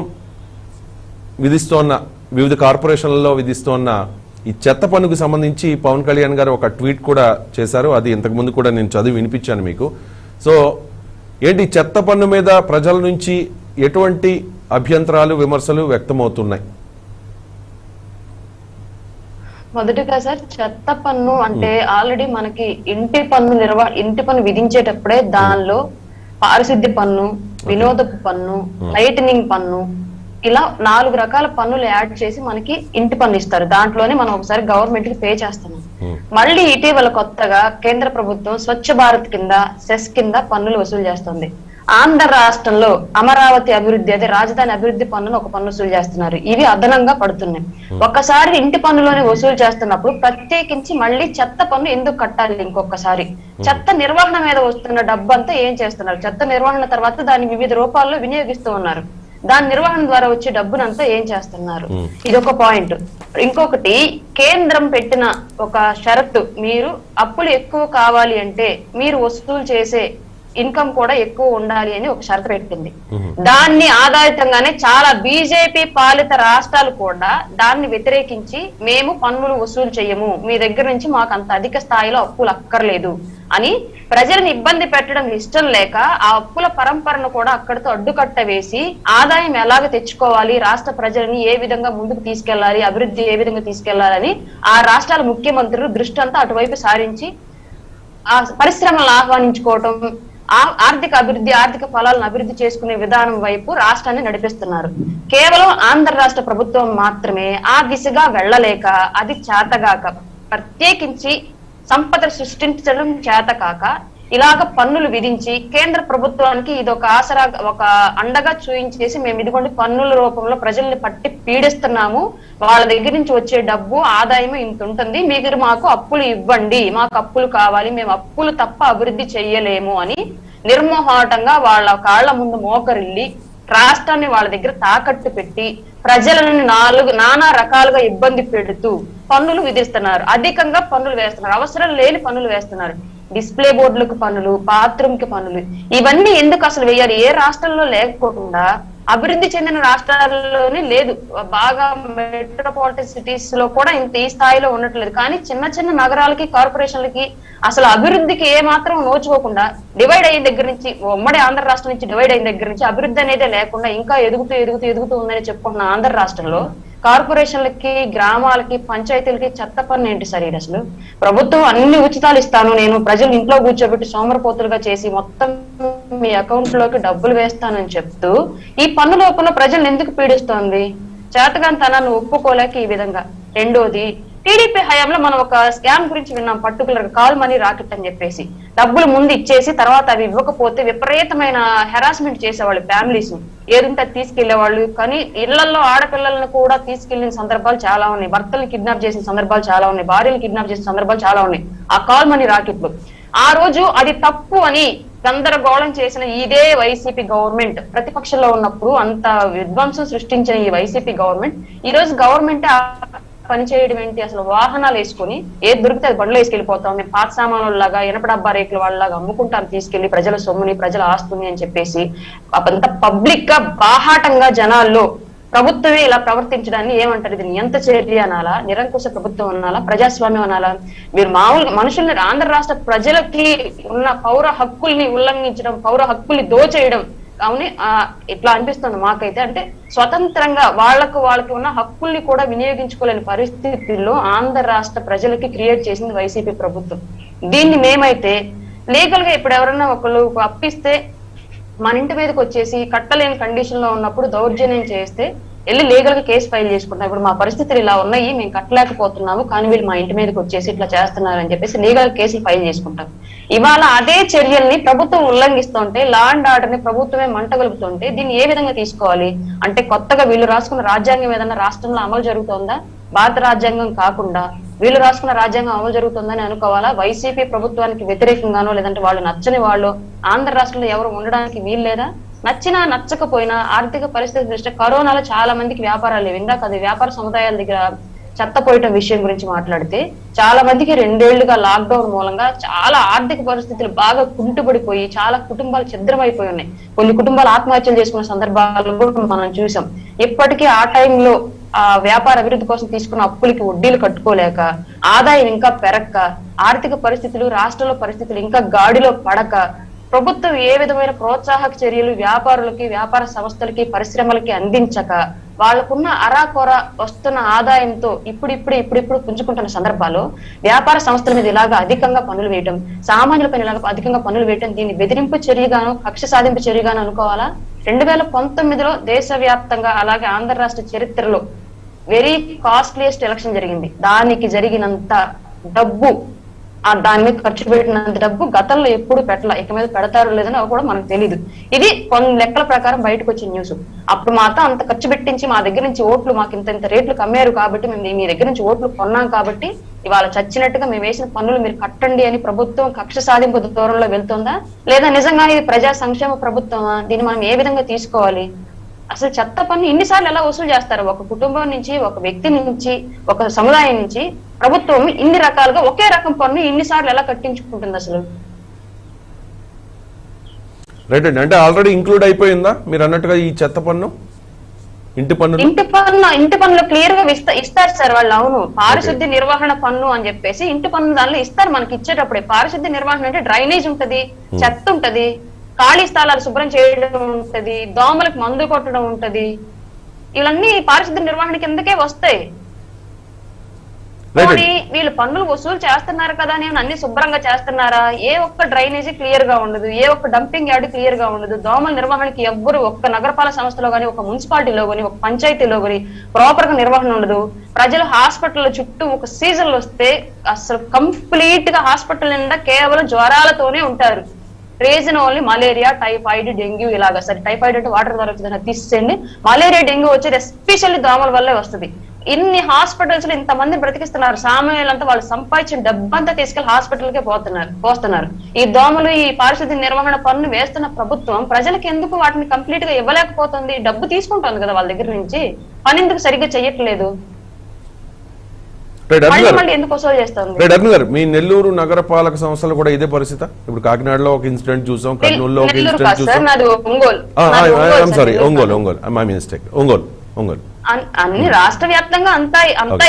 విధిస్తోన్న వివిధ కార్పొరేషన్లలో విధిస్తోన్న ఈ చెత్త పన్నుకు సంబంధించి పవన్ కళ్యాణ్ గారు ఒక ట్వీట్ కూడా చేశారు. అది ఇంతకుముందు కూడా నేను చదివి వినిపించాను మీకు. సో ఏంటి, చెత్త పన్ను మీద ప్రజల నుంచి ఎటువంటి అభ్యంతరాలు, విమర్శలు వ్యక్తమవుతున్నాయి? మొదటిగా సార్, చెత్త పన్ను అంటే ఆల్రెడీ మనకి ఇంటి పన్ను విధించేటప్పుడే దానిలో పారిశుద్ధ్య పన్ను, వినోదపు పన్ను, లైటనింగ్ పన్ను, ఇలా 4 రకాల పన్నులు యాడ్ చేసి మనకి ఇంటి పన్ను ఇస్తారు. దాంట్లోనే మనం ఒకసారి గవర్నమెంట్ కి పే చేస్తున్నాం. మళ్ళీ ఇటీవల కొత్తగా కేంద్ర ప్రభుత్వం స్వచ్ఛ భారత్ కింద, సెస్ కింద పన్నులు వసూలు చేస్తుంది. ఆంధ్ర రాష్ట్రంలో అమరావతి అభివృద్ధి అదే రాజధాని అభివృద్ధి పన్నును ఒక పన్ను వసూలు చేస్తున్నారు. ఇవి అదనంగా పడుతున్నాయి. ఒక్కసారి ఇంటి పన్నులోనే వసూలు చేస్తున్నప్పుడు ప్రత్యేకించి మళ్ళీ చెత్త పన్ను ఎందుకు కట్టాలి? ఇంకొకసారి చెత్త నిర్వహణ మీద వస్తున్న డబ్బు అంతా ఏం చేస్తున్నారు? చెత్త నిర్వహణ తర్వాత దాన్ని వివిధ రూపాల్లో వినియోగిస్తూ ఉన్నారు. దాని నిర్వహణ ద్వారా వచ్చే డబ్బునంతా ఏం చేస్తున్నారు? ఇది ఒక పాయింట్. ఇంకొకటి, కేంద్రం పెట్టిన ఒక షరతు, మీరు అప్పులు ఎక్కువ కావాలి అంటే మీరు వసూలు చేసే ఇన్కమ్ కూడా ఎక్కువ ఉండాలి అని ఒక షరతు పెట్టింది. దాన్ని ఆధారితంగానే చాలా బీజేపీ పాలిత రాష్ట్రాలు కూడా దాన్ని వ్యతిరేకించి మేము పన్నులు వసూలు చేయము, మీ దగ్గర నుంచి మాకు అంత అధిక స్థాయిలో అప్పులు అక్కర్లేదు అని ప్రజలను ఇబ్బంది పెట్టడం ఇష్టం లేక ఆ అప్పుల పరంపరను కూడా అక్కడితో అడ్డుకట్ట వేసి ఆదాయం ఎలాగ తెచ్చుకోవాలి, రాష్ట్ర ప్రజలని ఏ విధంగా ముందుకు తీసుకెళ్లాలి, అభివృద్ధి ఏ విధంగా తీసుకెళ్లాలని ఆ రాష్ట్రాల ముఖ్యమంత్రులు దృష్టి అంతా అటువైపు సారించి ఆ పరిశ్రమలను ఆహ్వానించుకోవటం, ఆర్థిక అభివృద్ధి, ఆర్థిక ఫలాలను అభివృద్ధి చేసుకునే విధానం వైపు రాష్ట్రాన్ని నడిపిస్తున్నారు. కేవలం ఆంధ్ర రాష్ట్ర ప్రభుత్వం మాత్రమే ఆ దిశగా వెళ్ళలేక, అది చేతగాక, ప్రత్యేకించి సంపద సృష్టించడం చేతకాక ఇలాగ పన్నులు విధించి కేంద్ర ప్రభుత్వానికి ఇది ఒక ఆసరా, ఒక అండగా చూయించేసి మేము ఇదిగోండి పన్నుల రూపంలో ప్రజల్ని పట్టి పీడిస్తున్నాము, వాళ్ళ దగ్గర నుంచి వచ్చే డబ్బు ఆదాయం ఇంత ఉంటుంది, మీరు మాకు అప్పులు ఇవ్వండి, మాకు అప్పులు కావాలి, మేము అప్పులు తప్ప అభివృద్ధి చెయ్యలేము అని నిర్మోహాటంగా వాళ్ళ కాళ్ల ముందు మోకరిల్లి రాష్ట్రాన్ని వాళ్ళ దగ్గర తాకట్టు పెట్టి ప్రజలను నానా రకాలుగా ఇబ్బంది పెడుతూ పన్నులు విధిస్తున్నారు. అధికంగా పన్నులు వేస్తున్నారు, అవసరం లేని పన్నులు వేస్తున్నారు. డిస్ప్లే బోర్డులకు పన్నులు, బాత్రూమ్ కి పన్నులు, ఇవన్నీ ఎందుకు అసలు వేయాలి? ఏ రాష్ట్రంలో లేకపోకుండా అభివృద్ధి చెందిన రాష్ట్రాల్లోనే లేదు, బాగా మెట్రోపాలిటన్ సిటీస్ లో కూడా ఇంత ఈ స్థాయిలో ఉండట్లేదు. కానీ చిన్న చిన్న నగరాలకి, కార్పొరేషన్లకి అసలు అభివృద్ధికి ఏ మాత్రం నోచుకోకుండా డివైడ్ అయిన దగ్గర నుంచి, ఉమ్మడి ఆంధ్ర రాష్ట్రం నుంచి డివైడ్ అయిన దగ్గర నుంచి అభివృద్ధి అనేది లేకుండా ఇంకా ఎదుగుతూ ఉందని చెప్పుకుంటున్న ఆంధ్ర రాష్ట్రంలో కార్పొరేషన్లకి, గ్రామాలకి, పంచాయతీలకి చెత్త పన్ను ఏంటి సార్? ఇది అసలు ప్రభుత్వం అన్ని ఉచితాలు ఇస్తాను, నేను ప్రజలు ఇంట్లో కూర్చోబెట్టి సోమరపోతులుగా చేసి మొత్తం మీ అకౌంట్ లోకి డబ్బులు వేస్తానని చెప్తూ ఈ పన్ను లోపల ప్రజలు ఎందుకు పీడిస్తోంది? చేతగానితనాన్ని ఒప్పుకోలేక ఈ విధంగా. రెండోది, టీడీపీ హయాంలో మనం ఒక స్కామ్ గురించి విన్నాం, పర్టికులర్ కాల్ మనీ రాకెట్ అని చెప్పేసి. డబ్బులు ముందు ఇచ్చేసి తర్వాత అవి ఇవ్వకపోతే విపరీతమైన హెరాస్మెంట్ చేసేవాళ్ళు, ఫ్యామిలీస్ ఏదుంటే తీసుకెళ్లేవాళ్ళు. కానీ ఇళ్లలో ఆడపిల్లలను కూడా తీసుకెళ్లిన సందర్భాలు చాలా ఉన్నాయి, భర్తలను కిడ్నాప్ చేసిన సందర్భాలు చాలా ఉన్నాయి, భార్యలు కిడ్నాప్ చేసిన సందర్భాలు చాలా ఉన్నాయి ఆ కాల్ మనీ రాకెట్లు. ఆ రోజు అది తప్పు అని గందరగోళం చేసిన ఇదే వైసీపీ గవర్నమెంట్, ప్రతిపక్షంలో ఉన్నప్పుడు అంత విధ్వంసం సృష్టించిన ఈ వైసీపీ గవర్నమెంట్ ఈ రోజు గవర్నమెంట్ పనిచేయడం ఏంటి? అసలు వాహనాలు వేసుకుని ఏది దొరికితే అది బండ్లో వేసుకెళ్ళిపోతాం, మేము పాత సామానులాగా ఇనప డబ్బా రేకుల వాళ్ళలాగా అమ్ముకుంటాం తీసుకెళ్లి ప్రజల సొమ్ముని, ప్రజల ఆస్తుని అని చెప్పేసి అంత పబ్లిక్ గా బాహాటంగా జనాల్లో ప్రభుత్వమే ఇలా ప్రవర్తించడాన్ని ఏమంటారు? ఇది నియంత చర్య అనాలా, నిరంకుశ ప్రభుత్వం అనాలా, ప్రజాస్వామ్యం అనాలా? మీరు మామూలుగా మనుషుల్ని, ఆంధ్ర రాష్ట్ర ప్రజలకి ఉన్న పౌర హక్కుల్ని ఉల్లంఘించడం, పౌర హక్కుల్ని దోచేయడం అవునే ఇట్లా అనిపిస్తుంది మాకైతే. అంటే స్వతంత్రంగా వాళ్ళకి ఉన్న హక్కుల్ని కూడా వినియోగించుకోలేని పరిస్థితుల్లో ఆంధ్ర రాష్ట్ర ప్రజలకి క్రియేట్ చేసింది వైసీపీ ప్రభుత్వం. దీన్ని మేమైతే లీగల్ గా ఇప్పుడు ఎవరన్నా ఒకళ్ళు అప్పిస్తే మన ఇంటి మీదకి వచ్చేసి కట్టలేని కండిషన్ లో ఉన్నప్పుడు దౌర్జన్యం చేస్తే వెళ్ళి లీగల్ గా కేసు ఫైల్ చేసుకుంటాం. ఇప్పుడు మా పరిస్థితులు ఇలా ఉన్నాయి, మేము కట్టలేకపోతున్నాము, కానీ వీళ్ళు మా ఇంటి మీదకి వచ్చేసి ఇట్లా చేస్తున్నారు అని చెప్పేసి లీగల్ కేసులు ఫైల్ చేసుకుంటాం. ఇవాళ అదే చర్యల్ని ప్రభుత్వం ఉల్లంఘిస్తుంటే, లా అండ్ ఆర్డర్ ని ప్రభుత్వమే మంటగలుపుతుంటే దీన్ని ఏ విధంగా తీసుకోవాలి? అంటే కొత్తగా వీళ్ళు రాసుకున్న రాజ్యాంగం ఏదన్నా రాష్ట్రంలో అమలు జరుగుతోందా? భారత రాజ్యాంగం కాకుండా వీళ్ళు రాసుకున్న రాజ్యాంగం అమలు జరుగుతుందని అనుకోవాలా? వైసీపీ ప్రభుత్వానికి వ్యతిరేకంగానో లేదంటే వాళ్ళు నచ్చని వాళ్ళు ఆంధ్ర రాష్ట్రంలో ఎవరు ఉండడానికి వీలు లేదా? నచ్చినా నచ్చకపోయినా ఆర్థిక పరిస్థితి దృష్ట్యా కరోనాలో చాలా మందికి వ్యాపారాలు లేవు. ఇందాక అది వ్యాపార సముదాయాల దగ్గర చెత్త పోయటం విషయం గురించి మాట్లాడితే చాలా మందికి 2 ఏళ్లుగా లాక్డౌన్ మూలంగా చాలా ఆర్థిక పరిస్థితులు బాగా కుంటుపడిపోయి చాలా కుటుంబాలు ఛిద్రమైపోయి ఉన్నాయి. కొన్ని కుటుంబాలు ఆత్మహత్యలు చేసుకున్న సందర్భాలు కూడా మనం చూసాం. ఇప్పటికీ ఆ టైంలో ఆ వ్యాపార అభివృద్ధి కోసం తీసుకున్న అప్పులకి వడ్డీలు కట్టుకోలేక, ఆదాయం ఇంకా పెరక్క, ఆర్థిక పరిస్థితులు, రాష్ట్రంలో పరిస్థితులు ఇంకా గాడిలో పడక ప్రభుత్వం ఏ విధమైన ప్రోత్సాహక చర్యలు వ్యాపారులకి, వ్యాపార సంస్థలకి, పరిశ్రమలకి అందించక వాళ్ళకున్న అరాకొర వస్తున్న ఆదాయంతో ఇప్పుడు పుంజుకుంటున్న సందర్భాల్లో వ్యాపార సంస్థల మీద ఇలాగా అధికంగా పన్నులు వేయటం, సామాన్యులపైన ఇలాగ అధికంగా పన్నులు వేయటం, దీన్ని బెదిరింపు చర్యగాను, కక్ష సాధింపు చర్యగాను అనుకోవాలా? 2019లో దేశవ్యాప్తంగా అలాగే ఆంధ్ర రాష్ట్ర చరిత్రలో వెరీ కాస్ట్లీయెస్ట్ ఎలక్షన్ జరిగింది. దానికి జరిగినంత డబ్బు దాని మీద ఖర్చు పెట్టినంత డబ్బు గతంలో ఎప్పుడు పెట్టాల, ఇక మీద పెడతారో లేదని అవి కూడా మనకు తెలియదు. ఇది కొన్ని లెక్కల ప్రకారం బయటకు వచ్చిన న్యూస్. అప్పుడు మాత్రం అంత ఖర్చు పెట్టించి మా దగ్గర నుంచి ఓట్లు మాకు ఇంత రేట్లు కమ్మారు కాబట్టి మేము మీ దగ్గర నుంచి ఓట్లు కొన్నాం కాబట్టి ఇవాళ చచ్చినట్టుగా మేము వేసిన పన్నులు మీరు కట్టండి అని ప్రభుత్వం కక్ష సాధింపు దూరంలో వెళ్తుందా, లేదా నిజంగా ఇది ప్రజా సంక్షేమ ప్రభుత్వమా? దీన్ని మనం ఏ విధంగా తీసుకోవాలి? అసలు చెత్త పన్ను ఇన్నిసార్లు ఎలా వసూలు చేస్తారు? ఒక కుటుంబం నుంచి, ఒక వ్యక్తి నుంచి, ఒక సముదాయం నుంచి ప్రభుత్వం ఇన్ని రకాలుగా ఒకే రకం పన్ను ఇన్నిసార్లు ఎలా కట్టించుకుంటుంది అసలు? రైట్ అండి, అంటే ఆల్రెడీ ఇంక్లూడ్ అయిపోయిందా మీరు అన్నట్టుగా ఈ చెత్త పన్ను, ఇంటి పన్ను? ఇంటి పన్నులో క్లియర్ గా ఇస్తారు సార్ వాళ్ళు. అవును, పారిశుద్ధ్య నిర్వహణ పన్ను అని చెప్పేసి ఇంటి పన్ను దానిలో ఇస్తారు మనకి ఇచ్చేటప్పుడే. పారిశుద్ధ్య నిర్వహణ అంటే డ్రైనేజ్ ఉంటది, చెత్త ఉంటది, ఖాళీ స్థలాలు శుభ్రం చేయడం ఉంటది, దోమలకు మందు కొట్టడం ఉంటది. ఇవన్నీ పారిశుద్ధ్య నిర్వహణ కిందకే వస్తాయి. వీళ్ళు పన్నులు వసూలు చేస్తున్నారు కదా అని అన్ని శుభ్రంగా చేస్తున్నారా? ఏ ఒక్క డ్రైనేజీ క్లియర్ గా ఉండదు, ఏ ఒక్క డంపింగ్ యార్డ్ క్లియర్ గా ఉండదు. దోమల నిర్వహణకి ఎవ్వరు ఒక్క నగరపాలక సంస్థలో గానీ, ఒక మున్సిపాలిటీలో గానీ, ఒక పంచాయతీలో గానీ ప్రాపర్ గా నిర్వహణ ఉండదు. ప్రజలు హాస్పిటల్ చుట్టూ ఒక సీజన్లు వస్తే అసలు కంప్లీట్ గా హాస్పిటల్ నిండా కేవలం జ్వరాలతోనే ఉంటారు. Reason only malaria, typhoid, dengue. ఇలాగా సరే, టైఫాయిడ్ అంటే వాటర్ ద్వారా వచ్చిందని తీసేయండి. మలేరియా, డెంగ్యూ వచ్చేది ఎస్పెషల్లీ దోమల వల్లే వస్తుంది. ఇన్ని హాస్పిటల్స్ లో ఇంతమంది బ్రతికిస్తున్నారు, సామాన్యులంతా వాళ్ళు సంపాదించిన డబ్బంతా తీసుకెళ్లి హాస్పిటల్కే పోస్తున్నారు. ఈ దోమలు, ఈ పారిశుద్ధ్య నిర్వహణ పన్ను వేస్తున్న ప్రభుత్వం ప్రజలకు ఎందుకు వాటిని కంప్లీట్ గా ఇవ్వలేకపోతుంది? డబ్బు తీసుకుంటుంది కదా వాళ్ళ దగ్గర నుంచి, పని ఎందుకు సరిగ్గా చెయ్యట్లేదు? ఎందుకు వసూలు చేస్తుంది? మీ నెల్లూరు నగరపాలక సంస్థలు కూడా ఇదే పరిస్థితి? ఇప్పుడు కాకినాడలో ఒక ఇన్సిడెంట్ చూసాం, కర్నూలులో ఒక ఇన్సిడెంట్ చూసాం. ఒంగోలు అన్ని రాష్ట్ర వ్యాప్తంగా అంతా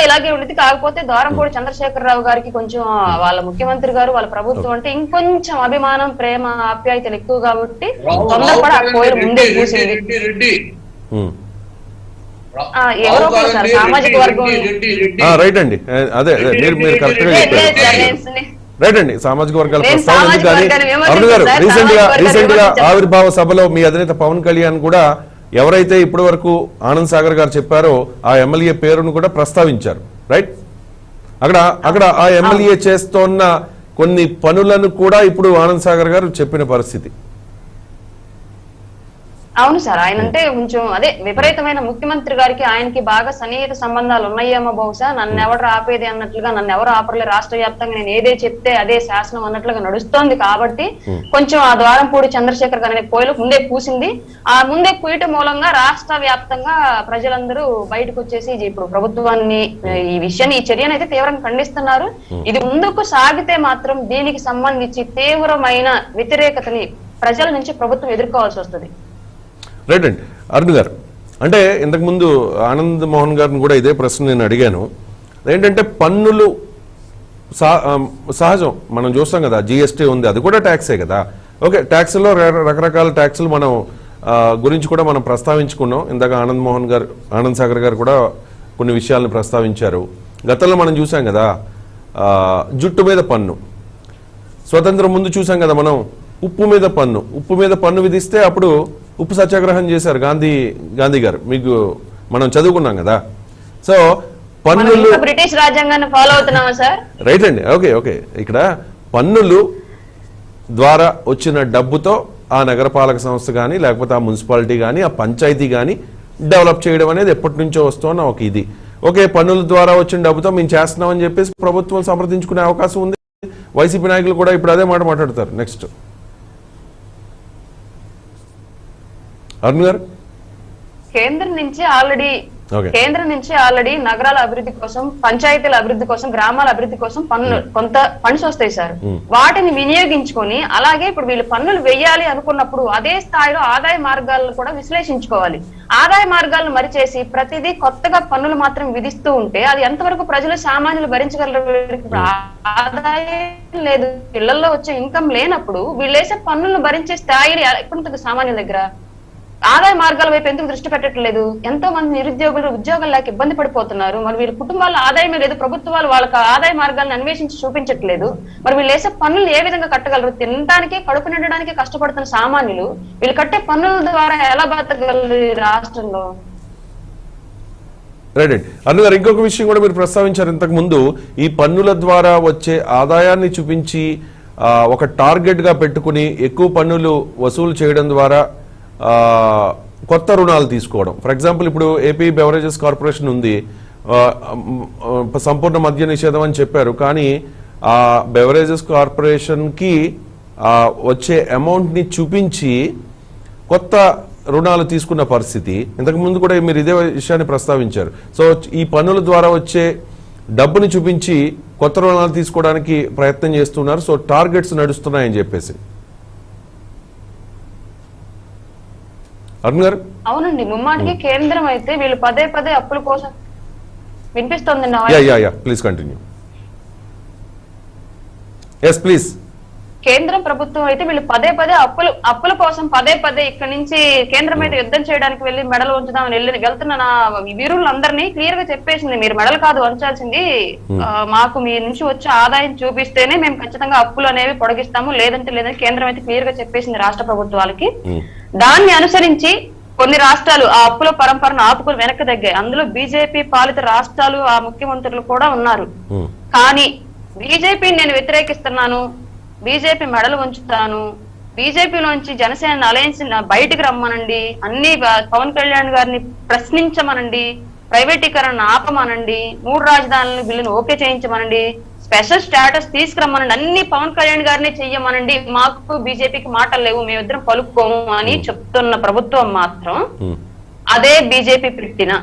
ఇలాగే ఉండేది. కాకపోతే ద్వారంపూడి చంద్రశేఖరరావు గారికి కొంచెం వాళ్ళ ముఖ్యమంత్రి గారు, వాళ్ళ ప్రభుత్వం అంటే ఇంకొంచెం అభిమానం, ప్రేమ, ఆప్యాయతలు ఎక్కువ కాబట్టి తొందరపడి ఆ కోయిలు ముందే కూసింది. ఎవరో సార్ సామాజిక వర్గం. రైట్ అండి, అదే మీరు కరెక్ట్ గా చెప్పారు. రైట్ అండి, సామాజిక వర్గాల ప్రస్తావన. కానీ అరుణ్ గారు రీసెంట్ గా ఆవిర్భావ సభలో మీ అధినేత పవన్ కళ్యాణ్ కూడా ఎవరైతే ఇప్పటి వరకు ఆనంద్ సాగర్ గారు చెప్పారో ఆ ఎమ్మెల్యే పేరును కూడా ప్రస్తావించారు. రైట్, అక్కడ ఆ ఎమ్మెల్యే చేస్తోన్న కొన్ని పనులను కూడా ఇప్పుడు ఆనంద్ సాగర్ గారు చెప్పిన పరిస్థితి. అవును సార్, ఆయన అంటే కొంచెం అదే విపరీతమైన ముఖ్యమంత్రి గారికి ఆయనకి బాగా సన్నిహిత సంబంధాలు ఉన్నాయేమో బహుశా. నన్ను ఎవరు ఆపేది అన్నట్లుగా, నన్ను ఎవరు ఆపరలే, రాష్ట్ర వ్యాప్తంగా నేను ఏదే చెప్తే అదే శాసనం అన్నట్లుగా నడుస్తోంది కాబట్టి కొంచెం ఆ ద్వారంపూడి చంద్రశేఖర్ గారు అనే పోయిలకు ముందే పూసింది. ఆ ముందే పూయటం మూలంగా రాష్ట్ర వ్యాప్తంగా ప్రజలందరూ బయటకు వచ్చేసి ఇప్పుడు ప్రభుత్వాన్ని ఈ విషయాన్ని, ఈ చర్యను అయితే తీవ్రంగా ఖండిస్తున్నారు. ఇది ముందుకు సాగితే మాత్రం దీనికి సంబంధించి తీవ్రమైన వ్యతిరేకతని ప్రజల నుంచి ప్రభుత్వం ఎదుర్కోవాల్సి వస్తుంది. రైట్ అండి, అరుణ్ గారు, అంటే ఇంతకుముందు ఆనంద్ మోహన్ గారిని కూడా ఇదే ప్రశ్న నేను అడిగాను. ఏంటంటే పన్నులు సహజం, మనం చూస్తాం కదా, జిఎస్టీ ఉంది, అది కూడా ట్యాక్సే కదా. ఓకే, ట్యాక్స్లో రకరకాల ట్యాక్సులు మనం గురించి కూడా మనం ప్రస్తావించుకున్నాం. ఇందాక ఆనంద్ సాగర్ గారు కూడా కొన్ని విషయాలను ప్రస్తావించారు. గతంలో మనం చూసాం కదా, జుట్టు మీద పన్ను, స్వతంత్రం ముందు చూసాం కదా మనం, ఉప్పు మీద పన్ను విధిస్తే అప్పుడు ఉప్పు సత్యాగ్రహం చేశారు గాంధీ గారు. మీకు మనం చదువుకున్నాం కదా. సో పన్నులు బ్రిటిష్ రాజ్యాంగాన్ని ఫాలో అవుతున్నామా సార్? రైట్ అండి, ఓకే. ఇక్కడ పన్నులు ద్వారా వచ్చిన డబ్బుతో ఆ నగరపాలక సంస్థ కానీ, లేకపోతే ఆ మున్సిపాలిటీ కానీ, ఆ పంచాయతీ కానీ డెవలప్ చేయడం అనేది ఎప్పటి నుంచో వస్తున్న ఒక ఇది. ఓకే, పన్నుల ద్వారా వచ్చిన డబ్బుతో మేము చేస్తున్నామని చెప్పేసి ప్రభుత్వం సమర్థించుకునే అవకాశం ఉంది. వైసీపీ నాయకులు కూడా ఇప్పుడు అదే మాట మాట్లాడతారు. నెక్స్ట్ అరుణ్ గారు, కేంద్రం నుంచి ఆల్రెడీ నగరాల అభివృద్ధి కోసం, పంచాయతీల అభివృద్ధి కోసం, గ్రామాల అభివృద్ధి కోసం కొంత ఫండ్స్ వస్తాయి సార్. వాటిని వినియోగించుకొని అలాగే ఇప్పుడు వీళ్ళు పన్నులు వెయ్యాలి అనుకున్నప్పుడు అదే స్థాయిలో ఆదాయ మార్గాలను కూడా విశ్లేషించుకోవాలి. ఆదాయ మార్గాలను మరిచేసి ప్రతిదీ కొత్తగా పన్నులు మాత్రం విధిస్తూ ఉంటే అది ఎంతవరకు ప్రజలు, సామాన్యులు భరించగలరు? ఆదాయం లేదు, ఇళ్లలో వచ్చే ఇన్కమ్ లేనప్పుడు వీళ్ళు వేసే పన్నులను భరించే స్థాయిని ఎప్పుడు సామాన్యుల దగ్గర ఆదాయ మార్గాల వైపు ఎందుకు దృష్టి పెట్టట్లేదు? ఎంతో మంది నిరుద్యోగులు ఉద్యోగాలు లేక ఇబ్బంది పడిపోతున్నారు. మరి వీళ్ళ కుటుంబాల్లో ఆదాయమే లేదు, ప్రభుత్వాలు వాళ్ళకి ఆదాయ మార్గాలను అన్వేషించి చూపించట్లేదు. మరి వీళ్ళు వేసే పన్నులు ఏ విధంగా కట్టగలరు? తినడానికి, కడుపు నిండడానికి కష్టపడుతున్న సామాన్యులు వీళ్ళు కట్టే పన్నుల ద్వారా ఎలా బతకగలరు రాష్ట్రంలో? రైట్ అండి. అరుణ్ గారు, ఇంకొక విషయం కూడా మీరు ప్రస్తావించారు ఇంతకు ముందు, ఈ పన్నుల ద్వారా వచ్చే ఆదాయాన్ని చూపించి ఒక టార్గెట్ గా పెట్టుకుని ఎక్కువ పన్నులు వసూలు చేయడం ద్వారా కొత్త రుణాలు తీసుకోవడం. ఫర్ ఎగ్జాంపుల్, ఇప్పుడు ఏపీ బెవరేజెస్ కార్పొరేషన్ ఉంది, సంపూర్ణ మద్య నిషేధం అని చెప్పారు, కానీ ఆ బెవరేజెస్ కార్పొరేషన్ కి వచ్చే అమౌంట్ ని చూపించి కొత్త రుణాలు తీసుకున్న పరిస్థితి. ఇంతకు ముందు కూడా మీరు ఇదే విషయాన్ని ప్రస్తావించారు. సో ఈ పన్నుల ద్వారా వచ్చే డబ్బుని చూపించి కొత్త రుణాలు తీసుకోవడానికి ప్రయత్నం చేస్తున్నారు. సో టార్గెట్స్ నడుస్తున్నాయని చెప్పేసి. అరుణ్ గారు? అవునండి, ముమ్మాటికి కేంద్రం అయితే వీళ్ళు పదే పదే అప్పుల కోసం వినిపిస్తుంది. Please continue. Yes please. కేంద్రం ప్రభుత్వం అయితే వీళ్ళు పదే పదే అప్పుల కోసం పదే పదే ఇక్కడ నుంచి కేంద్రం మీద యుద్ధం చేయడానికి వెళ్లి మెడలు ఉంచుదామని వెళ్తున్న నా వీరులందరినీ క్లియర్ గా చెప్పేసింది, మీరు మెడలు కాదు వంచాల్సింది, మాకు మీ నుంచి వచ్చే ఆదాయం చూపిస్తేనే మేము ఖచ్చితంగా అప్పులు అనేవి పొడిగిస్తాము, లేదంటే లేదని కేంద్రం అయితే క్లియర్ గా చెప్పేసింది రాష్ట్ర ప్రభుత్వాలకి. దాన్ని అనుసరించి కొన్ని రాష్ట్రాలు ఆ అప్పుల పరంపరను ఆపుకుని వెనక్కి తగ్గాయి. అందులో బీజేపీ పాలిత రాష్ట్రాలు ఆ ముఖ్యమంత్రులు కూడా ఉన్నారు. కానీ బీజేపీని నేను వ్యతిరేకిస్తున్నాను, బీజేపీ మెడలు ఉంచుతాను, బీజేపీలోంచి జనసేన అలయన్స్ బయటికి రమ్మనండి, అన్ని పవన్ కళ్యాణ్ గారిని ప్రశ్నించమనండి, ప్రైవేటీకరణ ఆపమనండి, 3 రాజధానుల బిల్లును ఓకే చేయించమనండి, స్పెషల్ స్టేటస్ తీసుకురమ్మనండి, అన్ని పవన్ కళ్యాణ్ గారిని చెయ్యమనండి, మాకు బీజేపీకి మాటలు లేవు, మేమిద్దరం పలుకోము అని చెప్తున్న ప్రభుత్వం మాత్రం అదే బీజేపీ పెట్టిన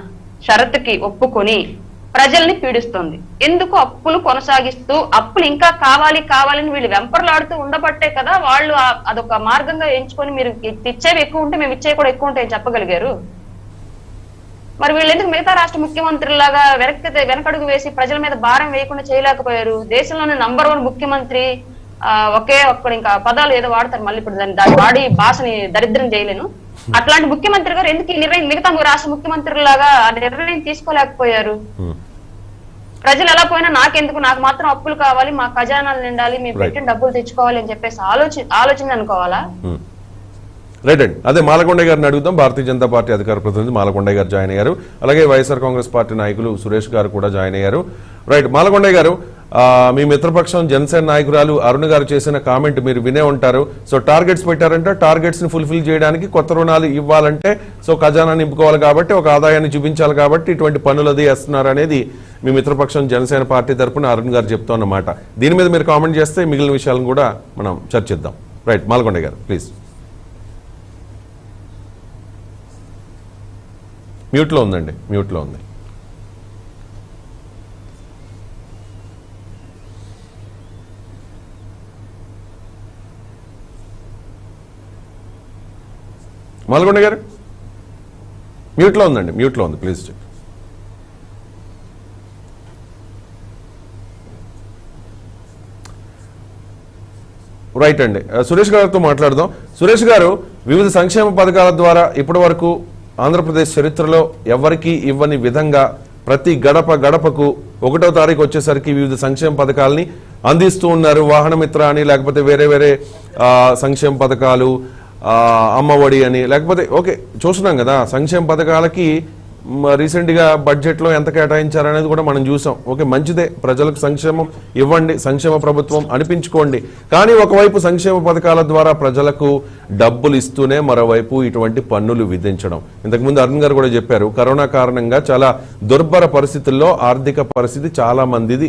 షరతుకి ఒప్పుకొని ప్రజల్ని పీడిస్తుంది. ఎందుకు? అప్పులు కొనసాగిస్తూ అప్పులు ఇంకా కావాలని వీళ్ళు వెంపర్లాడుతూ ఉండబట్టే కదా వాళ్ళు అదొక మార్గంగా ఎంచుకొని మీరు ఇచ్చేవి ఎక్కువ ఉంటే మేము ఇచ్చేవి కూడా ఎక్కువ ఉంటాయని చెప్పగలిగారు. మరి వీళ్ళు ఎందుకు మిగతా రాష్ట్ర ముఖ్యమంత్రులాగా వెనకడుగు వేసి ప్రజల మీద భారం వేయకుండా చేయలేకపోయారు? దేశంలోనే నంబర్ 1 ముఖ్యమంత్రి, ఒకే ఒక్కడు, ఇంకా పదాలు ఏదో వాడతారు మళ్ళీ, ఇప్పుడు దాన్ని వాడి భాషని దరిద్రం చేయలేను, అట్లాంటి ముఖ్యమంత్రి గారు ఎందుకు ఈ నిర్ణయం మిగతా రాష్ట్ర ముఖ్యమంత్రులాగా ఆ నిర్ణయం తీసుకోలేకపోయారు? ప్రజలు ఎలా పోయినా నాకెందుకు, నాకు మాత్రం అప్పులు కావాలి, మా ఖజానాలు నిండాలి, మేము పెట్టిన డబ్బులు తెచ్చుకోవాలి అని చెప్పేసి ఆలోచన అనుకోవాలా? రైట్ అండి. అదే మాలకొండయ్య గారిని అడుగుతాం. భారతీయ జనతా పార్టీ అధికార ప్రతినిధి మాలకొండయ్య గారు జాయిన్ అయ్యారు. అలాగే వైఎస్ఆర్ కాంగ్రెస్ పార్టీ నాయకులు సురేష్ గారు కూడా జాయిన్ అయ్యారు. రైట్, మాలకొండయ్య గారు, మీ మిత్రపక్షం జనసేన నాయకురాలు అరుణ్ గారు చేసిన కామెంట్ మీరు వినే ఉంటారు. సో టార్గెట్స్ పెట్టారంటే టార్గెట్స్ ని ఫుల్ఫిల్ చేయడానికి కొత్త రుణాలు ఇవ్వాలంటే సో ఖజానా నింపుకోవాలి కాబట్టి, ఒక ఆదాయాన్ని చూపించాలి కాబట్టి ఇటువంటి పనులు అది వేస్తున్నారు అనేది మీ మిత్రపక్షం జనసేన పార్టీ తరఫున అరుణ్ గారు చెప్తున్నమాట. దీని మీద మీరు కామెంట్ చేస్తే మిగిలిన విషయాలను కూడా మనం చర్చిద్దాం. రైట్, మాలకొండయ్య గారు ప్లీజ్. మ్యూట్లో ఉందండి, మ్యూట్లో ఉంది. మాలకొండ గారు మ్యూట్లో ఉందండి, మ్యూట్లో ఉంది, ప్లీజ్ చెప్పండి. రైట్ అండి, సురేష్ గారితో మాట్లాడదాం. సురేష్ గారు, వివిధ సంక్షేమ పథకాల ద్వారా ఇప్పటి వరకు ఆంధ్రప్రదేశ్ చరిత్రలో ఎవరికీ ఇవ్వని విధంగా ప్రతి గడపకు 1వ తారీఖు వచ్చేసరికి వివిధ సంక్షేమ పథకాలని అందిస్తూ ఉన్నారు. వాహనమిత్ర అని, లేకపోతే వేరే సంక్షేమ పథకాలు, అమ్మఒడి అని, లేకపోతే ఓకే చూస్తున్నాం కదా. సంక్షేమ పథకాలకి రీసెంట్ గా బడ్జెట్ లో ఎంత కేటాయించారనేది కూడా మనం చూసాం. ఓకే, మంచిదే, ప్రజలకు సంక్షేమం ఇవ్వండి, సంక్షేమ ప్రభుత్వం అనిపించుకోండి. కానీ ఒకవైపు సంక్షేమ పథకాల ద్వారా ప్రజలకు డబ్బులు ఇస్తూనే మరోవైపు ఇటువంటి పన్నులు విధించడం. ఇంతకుముందు అరుణ్ గారు కూడా చెప్పారు, కరోనా కారణంగా చాలా దుర్భర పరిస్థితుల్లో ఆర్థిక పరిస్థితి చాలా మందిది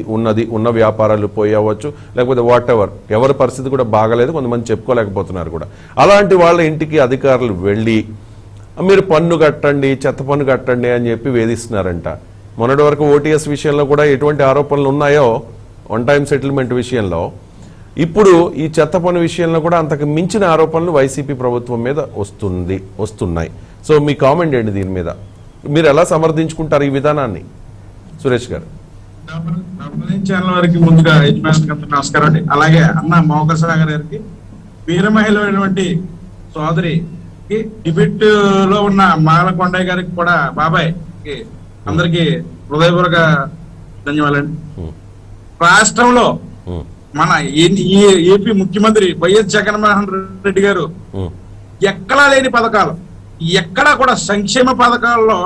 ఉన్న వ్యాపారాలు పోయవచ్చు, లేకపోతే వాట్ ఎవరి పరిస్థితి కూడా బాగలేదు, కొంతమంది చెప్పుకోలేకపోతున్నారు కూడా. అలాంటి వాళ్ళ ఇంటికి అధికారులు వెళ్ళి మీరు పన్ను కట్టండి, చెత్త పన్ను కట్టండి అని చెప్పి వేధిస్తున్నారంట. మొన్నటి వరకు ఓటీఎస్ విషయంలో కూడా ఎటువంటి ఆరోపణలు ఉన్నాయో, 1 టైం సెటిల్మెంట్ విషయంలో, ఇప్పుడు ఈ చెత్త పన్ను విషయంలో కూడా అంతకు మించిన ఆరోపణలు వైసీపీ ప్రభుత్వం మీద వస్తున్నాయి. సో మీ కామెంట్ ఏంటి దీని మీద? మీరు ఎలా సమర్థించుకుంటారు ఈ విధానాన్ని? సురేష్ గారు. ఛానల్ వారికి ముందుగా నమస్కారం అండి. అలాగే అన్న మోహన్ సాగర్ గారికి, వీర మహిళ సోదరి డిబేట్ లో ఉన్న మాలకొండయ్య గారికి కూడా, బాబాయ్ అందరికి హృదయపూర్వక ధన్యవాదాలండి. రాష్ట్రంలో మన ఏపీ ముఖ్యమంత్రి వైఎస్ జగన్మోహన్ రెడ్డి గారు ఎక్కడా లేని పథకాలు, ఎక్కడా కూడా సంక్షేమ పథకాల్లో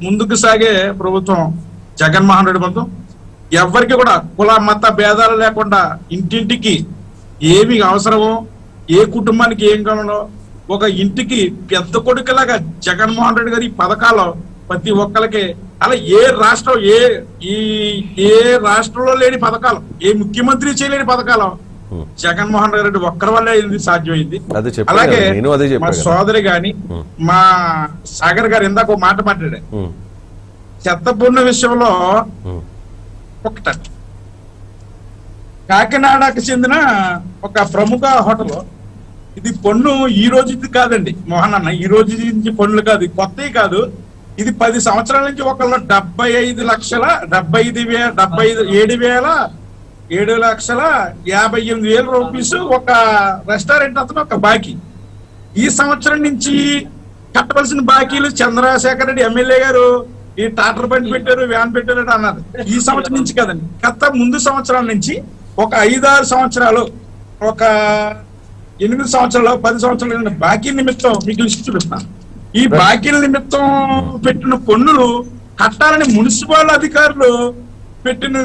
ముందుకు సాగే ప్రభుత్వం జగన్మోహన్ రెడ్డి ప్రభుత్వం. ఎవరికి కూడా కుల మత భేదాలు లేకుండా ఇంటింటికి ఏమి అవసరమో, ఏ కుటుంబానికి ఏం కావాలో ఒక ఇంటికి పెద్ద కొడుకులాగా జగన్మోహన్ రెడ్డి గారి పథకాలు ప్రతి ఒక్కరికి, అలా ఏ రాష్ట్రం ఏ రాష్ట్రంలో లేని పథకాలు, ఏ ముఖ్యమంత్రి చేయలేని పథకాలు జగన్మోహన్ రెడ్డి ఒక్కరి వల్లే ఇది సాధ్యమైంది. అలాగే మా సోదరి గాని మా సాగర్ గారు ఇందాక ఒక మాట మాట్లాడే చెత్త పన్ను విషయంలో ఒకట కాకినాడకు చెందిన ఒక ప్రముఖ హోటల్, ఇది పన్ను ఈ రోజు ఇది కాదండి మోహన్ అన్న, ఈ రోజు నుంచి పన్నులు కాదు, కొత్తవి కాదు. ఇది 10 సంవత్సరాల నుంచి ఒకళ్ళు 7,58,000 రూపీస్ ఒక రెస్టారెంట్ అతను ఒక బాకీ. ఈ సంవత్సరం నుంచి కట్టవలసిన బాకీలు చంద్రశేఖర్ రెడ్డి ఎమ్మెల్యే గారు ఈ టాటర్ బండి పెట్టారు, వ్యాన్ పెట్టారు అన్నారు. ఈ సంవత్సరం నుంచి కదండి, గత ముందు సంవత్సరాల నుంచి ఒక 5-6 సంవత్సరాలు, ఒక 8 సంవత్సరాలు, 10 సంవత్సరాలు బాకీ నిమిత్తం మీకు లిస్ట్ చూపిస్తాను. ఈ బాకీల నిమిత్తం పెట్టిన పన్నులు కట్టాలని మున్సిపల్ అధికారులు పెట్టిన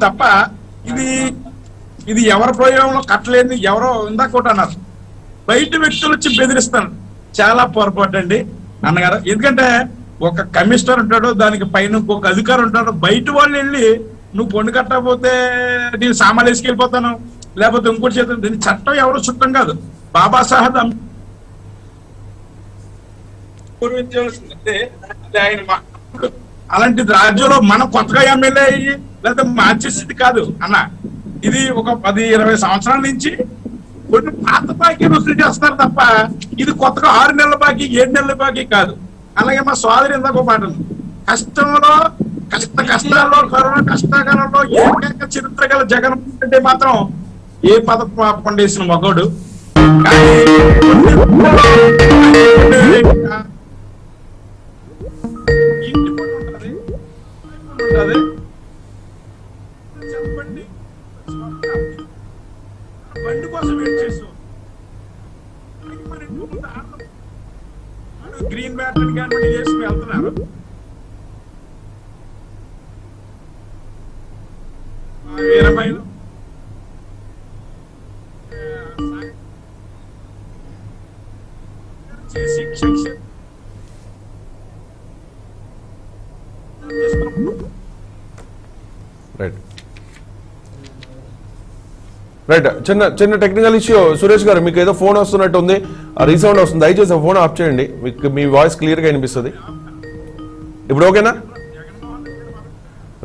తప్ప ఇది ఎవరి ప్రయోగంలో కట్టలేదు. ఎవరో ఇందాక కూడా అన్నారు, బయట వ్యక్తులు వచ్చి బెదిరిస్తారు. చాలా పొరపాటు అండి అన్నగారు. ఎందుకంటే ఒక కమిషనర్ ఉంటాడు, దానికి పైన ఇంకొక అధికారి ఉంటాడు. బయట వాళ్ళు వెళ్ళి నువ్వు పన్ను కట్టకపోతే నేను సామాన్లు వేసుకెళ్ళిపోతాను, లేకపోతే ఇంకోటి చేస్తాను. దీని చట్టం ఎవరు చుట్టం కాదు, బాబాసాహెబ్ ఆయన. అలాంటి రాజ్యంలో మనం కొత్తగా ఎమ్మెల్యే అయ్యి లేదా మార్చే స్థితి కాదు అన్న. ఇది ఒక 10-20 సంవత్సరాల నుంచి కొన్ని పాత బాకీ వసూలు చేస్తారు తప్ప ఇది కొత్తగా 6 నెలల బాకీ 7 నెలల బాకీ కాదు. అలాగే మా సోదరి ఇందాక మాట, కష్టాల్లో కరోనా కష్టకాలంలో ఏకైక చరిత్ర గల జగన్ అంటే మాత్రం ఏ పథకం వేసిన మగోడు. ఇంటి పన్ను ఉంటుంది, బండి కోసం వెయిట్ చేస్తాం. గ్రీన్ బ్యాట్ గవర్నమెంట్ చేసుకుని వెళ్తున్నారు. 20 చేసి రైట్. చిన్న టెక్నికల్ ఇష్యూ. సురేష్ గారు, మీకు ఏదో ఫోన్ వస్తున్నట్టు ఉంది, రీసౌండ్ వస్తుంది, దయచేసి ఫోన్ ఆఫ్ చేయండి, మీకు మీ వాయిస్ క్లియర్గా వినిపిస్తుంది. ఇప్పుడు ఓకేనా?